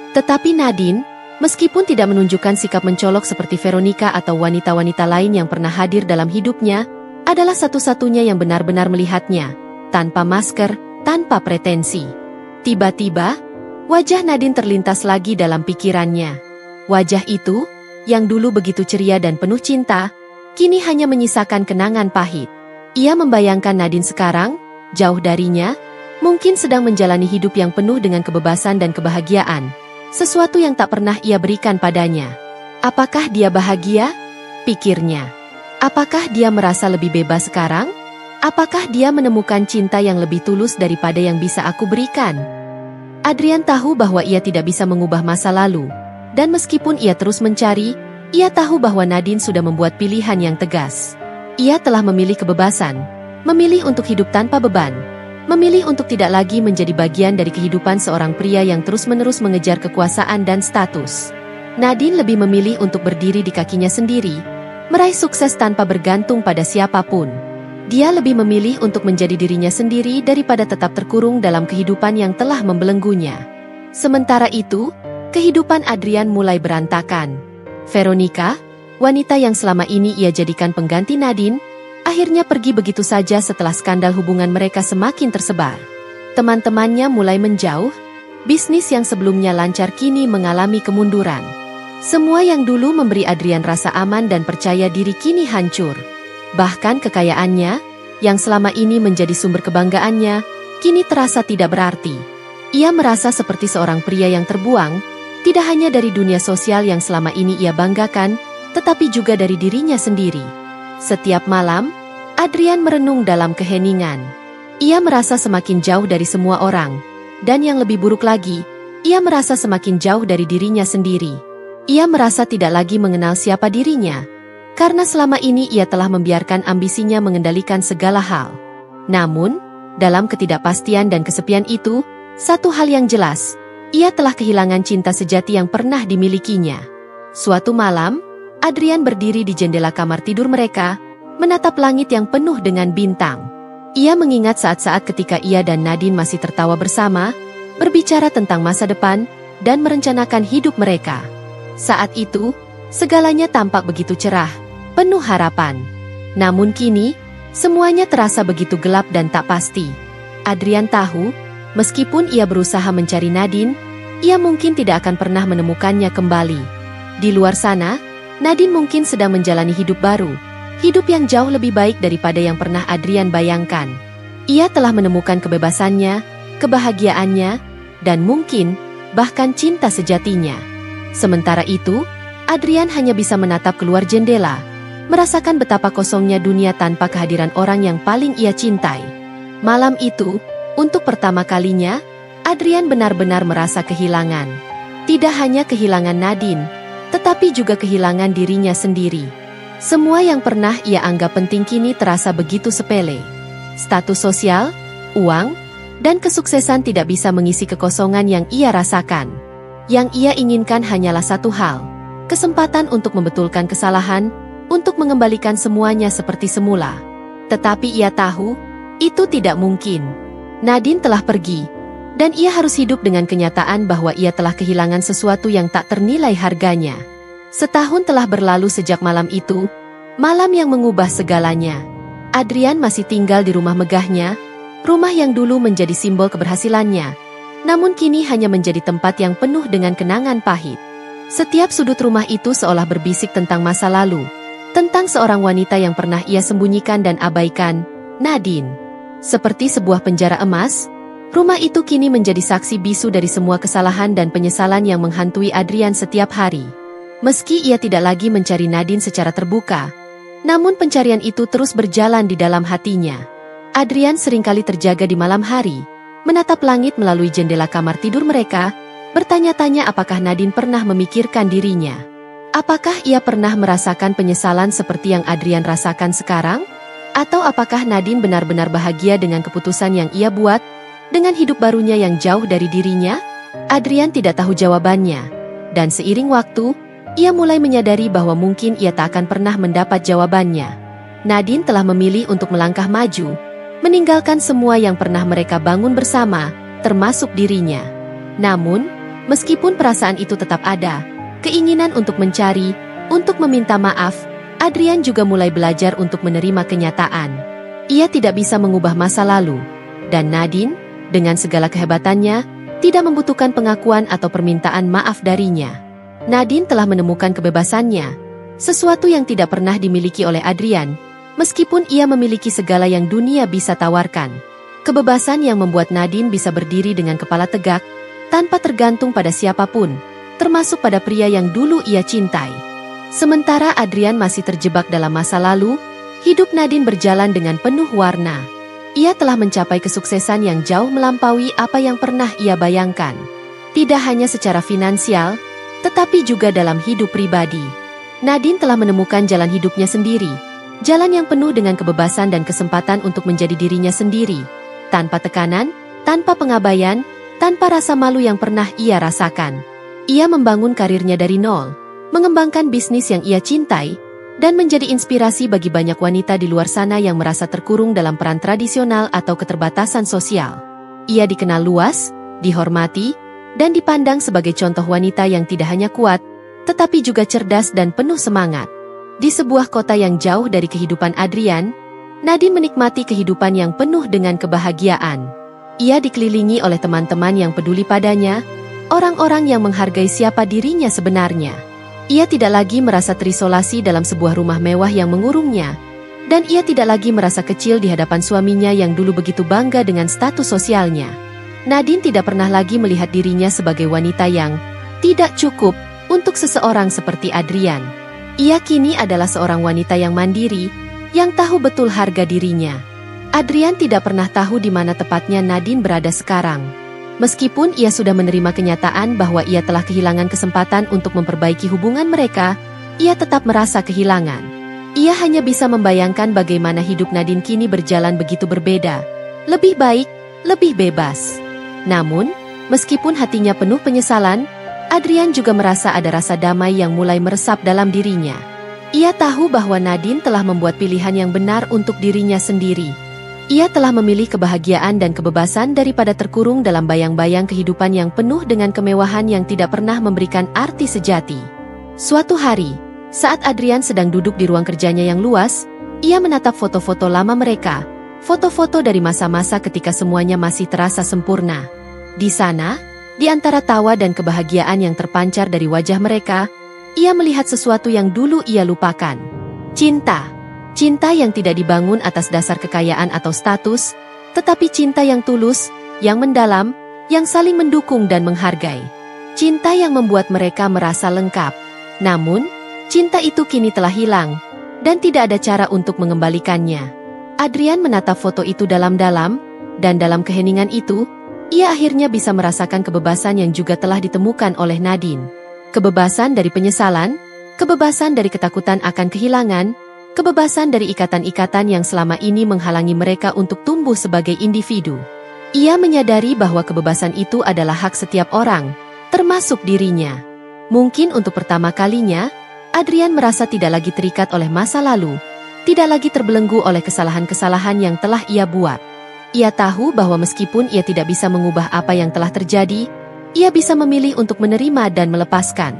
Tetapi Nadine, meskipun tidak menunjukkan sikap mencolok seperti Veronica atau wanita-wanita lain yang pernah hadir dalam hidupnya, adalah satu-satunya yang benar-benar melihatnya, tanpa masker, tanpa pretensi. Tiba-tiba, wajah Nadine terlintas lagi dalam pikirannya. Wajah itu, yang dulu begitu ceria dan penuh cinta, kini hanya menyisakan kenangan pahit. Ia membayangkan Nadine sekarang, jauh darinya, mungkin sedang menjalani hidup yang penuh dengan kebebasan dan kebahagiaan. Sesuatu yang tak pernah ia berikan padanya. Apakah dia bahagia? Pikirnya. Apakah dia merasa lebih bebas sekarang? Apakah dia menemukan cinta yang lebih tulus daripada yang bisa aku berikan? Adrian tahu bahwa ia tidak bisa mengubah masa lalu. Dan meskipun ia terus mencari, ia tahu bahwa Nadine sudah membuat pilihan yang tegas. Ia telah memilih kebebasan, memilih untuk hidup tanpa beban. Memilih untuk tidak lagi menjadi bagian dari kehidupan seorang pria yang terus-menerus mengejar kekuasaan dan status. Nadine lebih memilih untuk berdiri di kakinya sendiri, meraih sukses tanpa bergantung pada siapapun. Dia lebih memilih untuk menjadi dirinya sendiri daripada tetap terkurung dalam kehidupan yang telah membelenggunya. Sementara itu, kehidupan Adrian mulai berantakan. Veronica, wanita yang selama ini ia jadikan pengganti Nadine, akhirnya pergi begitu saja setelah skandal hubungan mereka semakin tersebar. Teman-temannya mulai menjauh, bisnis yang sebelumnya lancar kini mengalami kemunduran. Semua yang dulu memberi Adrian rasa aman dan percaya diri kini hancur. Bahkan kekayaannya, yang selama ini menjadi sumber kebanggaannya, kini terasa tidak berarti. Ia merasa seperti seorang pria yang terbuang, tidak hanya dari dunia sosial yang selama ini ia banggakan, tetapi juga dari dirinya sendiri. Setiap malam, Adrian merenung dalam keheningan. Ia merasa semakin jauh dari semua orang. Dan yang lebih buruk lagi, ia merasa semakin jauh dari dirinya sendiri. Ia merasa tidak lagi mengenal siapa dirinya. Karena selama ini ia telah membiarkan ambisinya mengendalikan segala hal. Namun, dalam ketidakpastian dan kesepian itu, satu hal yang jelas, ia telah kehilangan cinta sejati yang pernah dimilikinya. Suatu malam, Adrian berdiri di jendela kamar tidur mereka, menatap langit yang penuh dengan bintang. Ia mengingat saat-saat ketika ia dan Nadine masih tertawa bersama, berbicara tentang masa depan, dan merencanakan hidup mereka. Saat itu, segalanya tampak begitu cerah, penuh harapan. Namun kini, semuanya terasa begitu gelap dan tak pasti. Adrian tahu, meskipun ia berusaha mencari Nadine, ia mungkin tidak akan pernah menemukannya kembali. Di luar sana, Nadine mungkin sedang menjalani hidup baru, hidup yang jauh lebih baik daripada yang pernah Adrian bayangkan. Ia telah menemukan kebebasannya, kebahagiaannya, dan mungkin, bahkan cinta sejatinya. Sementara itu, Adrian hanya bisa menatap keluar jendela, merasakan betapa kosongnya dunia tanpa kehadiran orang yang paling ia cintai. Malam itu, untuk pertama kalinya, Adrian benar-benar merasa kehilangan. Tidak hanya kehilangan Nadine, tetapi juga kehilangan dirinya sendiri. Semua yang pernah ia anggap penting kini terasa begitu sepele. Status sosial, uang, dan kesuksesan tidak bisa mengisi kekosongan yang ia rasakan. Yang ia inginkan hanyalah satu hal, kesempatan untuk membetulkan kesalahan, untuk mengembalikan semuanya seperti semula. Tetapi ia tahu, itu tidak mungkin. Nadine telah pergi, dan ia harus hidup dengan kenyataan bahwa ia telah kehilangan sesuatu yang tak ternilai harganya. Setahun telah berlalu sejak malam itu, malam yang mengubah segalanya. Adrian masih tinggal di rumah megahnya, rumah yang dulu menjadi simbol keberhasilannya, namun kini hanya menjadi tempat yang penuh dengan kenangan pahit. Setiap sudut rumah itu seolah berbisik tentang masa lalu, tentang seorang wanita yang pernah ia sembunyikan dan abaikan, Nadine. Seperti sebuah penjara emas, rumah itu kini menjadi saksi bisu dari semua kesalahan dan penyesalan yang menghantui Adrian setiap hari. Meski ia tidak lagi mencari Nadine secara terbuka, namun pencarian itu terus berjalan di dalam hatinya. Adrian seringkali terjaga di malam hari, menatap langit melalui jendela kamar tidur mereka, bertanya-tanya apakah Nadine pernah memikirkan dirinya. Apakah ia pernah merasakan penyesalan seperti yang Adrian rasakan sekarang? Atau apakah Nadine benar-benar bahagia dengan keputusan yang ia buat, dengan hidup barunya yang jauh dari dirinya? Adrian tidak tahu jawabannya, dan seiring waktu, ia mulai menyadari bahwa mungkin ia tak akan pernah mendapat jawabannya. Nadine telah memilih untuk melangkah maju, meninggalkan semua yang pernah mereka bangun bersama, termasuk dirinya. Namun, meskipun perasaan itu tetap ada, keinginan untuk mencari, untuk meminta maaf, Adrian juga mulai belajar untuk menerima kenyataan. Ia tidak bisa mengubah masa lalu, dan Nadine, dengan segala kehebatannya, tidak membutuhkan pengakuan atau permintaan maaf darinya. Nadine telah menemukan kebebasannya, sesuatu yang tidak pernah dimiliki oleh Adrian, meskipun ia memiliki segala yang dunia bisa tawarkan. Kebebasan yang membuat Nadine bisa berdiri dengan kepala tegak, tanpa tergantung pada siapapun, termasuk pada pria yang dulu ia cintai. Sementara Adrian masih terjebak dalam masa lalu, hidup Nadine berjalan dengan penuh warna. Ia telah mencapai kesuksesan yang jauh melampaui apa yang pernah ia bayangkan. Tidak hanya secara finansial, tetapi juga dalam hidup pribadi. Nadine telah menemukan jalan hidupnya sendiri, jalan yang penuh dengan kebebasan dan kesempatan untuk menjadi dirinya sendiri, tanpa tekanan, tanpa pengabaian, tanpa rasa malu yang pernah ia rasakan. Ia membangun karirnya dari nol, mengembangkan bisnis yang ia cintai, dan menjadi inspirasi bagi banyak wanita di luar sana yang merasa terkurung dalam peran tradisional atau keterbatasan sosial. Ia dikenal luas, dihormati, dan dipandang sebagai contoh wanita yang tidak hanya kuat, tetapi juga cerdas dan penuh semangat. Di sebuah kota yang jauh dari kehidupan Adrian, Nadine menikmati kehidupan yang penuh dengan kebahagiaan. Ia dikelilingi oleh teman-teman yang peduli padanya, orang-orang yang menghargai siapa dirinya sebenarnya. Ia tidak lagi merasa terisolasi dalam sebuah rumah mewah yang mengurungnya, dan ia tidak lagi merasa kecil di hadapan suaminya yang dulu begitu bangga dengan status sosialnya. Nadine tidak pernah lagi melihat dirinya sebagai wanita yang tidak cukup untuk seseorang seperti Adrian. Ia kini adalah seorang wanita yang mandiri, yang tahu betul harga dirinya. Adrian tidak pernah tahu di mana tepatnya Nadine berada sekarang. Meskipun ia sudah menerima kenyataan bahwa ia telah kehilangan kesempatan untuk memperbaiki hubungan mereka, ia tetap merasa kehilangan. Ia hanya bisa membayangkan bagaimana hidup Nadine kini berjalan begitu berbeda, lebih baik, lebih bebas. Namun, meskipun hatinya penuh penyesalan, Adrian juga merasa ada rasa damai yang mulai meresap dalam dirinya. Ia tahu bahwa Nadine telah membuat pilihan yang benar untuk dirinya sendiri. Ia telah memilih kebahagiaan dan kebebasan daripada terkurung dalam bayang-bayang kehidupan yang penuh dengan kemewahan yang tidak pernah memberikan arti sejati. Suatu hari, saat Adrian sedang duduk di ruang kerjanya yang luas, ia menatap foto-foto lama mereka, foto-foto dari masa-masa ketika semuanya masih terasa sempurna. Di sana, di antara tawa dan kebahagiaan yang terpancar dari wajah mereka, ia melihat sesuatu yang dulu ia lupakan. Cinta. Cinta yang tidak dibangun atas dasar kekayaan atau status, tetapi cinta yang tulus, yang mendalam, yang saling mendukung dan menghargai. Cinta yang membuat mereka merasa lengkap. Namun, cinta itu kini telah hilang, dan tidak ada cara untuk mengembalikannya. Adrian menatap foto itu dalam-dalam, dan dalam keheningan itu, ia akhirnya bisa merasakan kebebasan yang juga telah ditemukan oleh Nadine. Kebebasan dari penyesalan, kebebasan dari ketakutan akan kehilangan, kebebasan dari ikatan-ikatan yang selama ini menghalangi mereka untuk tumbuh sebagai individu. Ia menyadari bahwa kebebasan itu adalah hak setiap orang, termasuk dirinya. Mungkin untuk pertama kalinya, Adrian merasa tidak lagi terikat oleh masa lalu, tidak lagi terbelenggu oleh kesalahan-kesalahan yang telah ia buat. Ia tahu bahwa meskipun ia tidak bisa mengubah apa yang telah terjadi, ia bisa memilih untuk menerima dan melepaskan.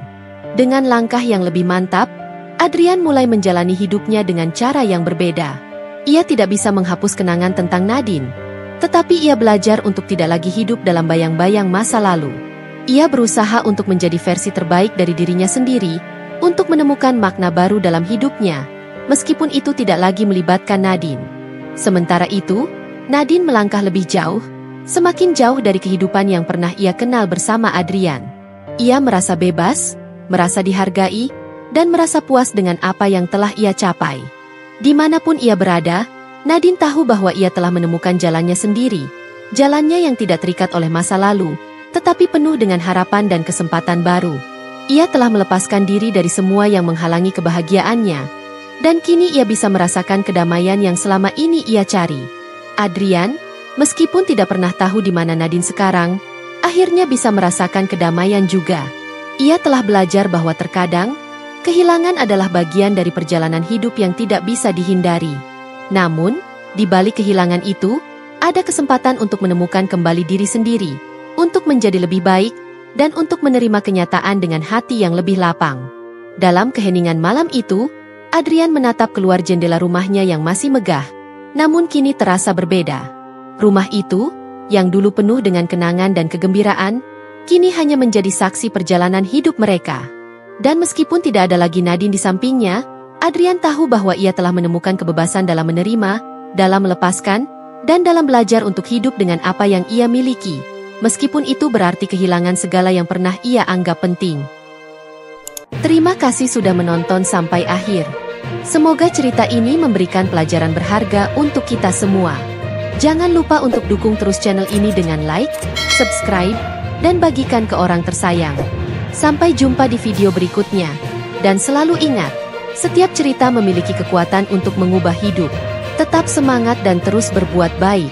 Dengan langkah yang lebih mantap, Adrian mulai menjalani hidupnya dengan cara yang berbeda. Ia tidak bisa menghapus kenangan tentang Nadine, tetapi ia belajar untuk tidak lagi hidup dalam bayang-bayang masa lalu. Ia berusaha untuk menjadi versi terbaik dari dirinya sendiri, untuk menemukan makna baru dalam hidupnya, meskipun itu tidak lagi melibatkan Nadine. Sementara itu, Nadine melangkah lebih jauh, semakin jauh dari kehidupan yang pernah ia kenal bersama Adrian. Ia merasa bebas, merasa dihargai, dan merasa puas dengan apa yang telah ia capai. Dimanapun ia berada, Nadine tahu bahwa ia telah menemukan jalannya sendiri, jalannya yang tidak terikat oleh masa lalu, tetapi penuh dengan harapan dan kesempatan baru. Ia telah melepaskan diri dari semua yang menghalangi kebahagiaannya, dan kini ia bisa merasakan kedamaian yang selama ini ia cari. Adrian, meskipun tidak pernah tahu di mana Nadine sekarang, akhirnya bisa merasakan kedamaian juga. Ia telah belajar bahwa terkadang, kehilangan adalah bagian dari perjalanan hidup yang tidak bisa dihindari. Namun, di balik kehilangan itu, ada kesempatan untuk menemukan kembali diri sendiri, untuk menjadi lebih baik, dan untuk menerima kenyataan dengan hati yang lebih lapang. Dalam keheningan malam itu, Adrian menatap keluar jendela rumahnya yang masih megah, namun kini terasa berbeda. Rumah itu, yang dulu penuh dengan kenangan dan kegembiraan, kini hanya menjadi saksi perjalanan hidup mereka. Dan meskipun tidak ada lagi Nadine di sampingnya, Adrian tahu bahwa ia telah menemukan kebebasan dalam menerima, dalam melepaskan, dan dalam belajar untuk hidup dengan apa yang ia miliki. Meskipun itu berarti kehilangan segala yang pernah ia anggap penting. Terima kasih sudah menonton sampai akhir. Semoga cerita ini memberikan pelajaran berharga untuk kita semua. Jangan lupa untuk dukung terus channel ini dengan like, subscribe, dan bagikan ke orang tersayang. Sampai jumpa di video berikutnya. Dan selalu ingat, setiap cerita memiliki kekuatan untuk mengubah hidup. Tetap semangat dan terus berbuat baik.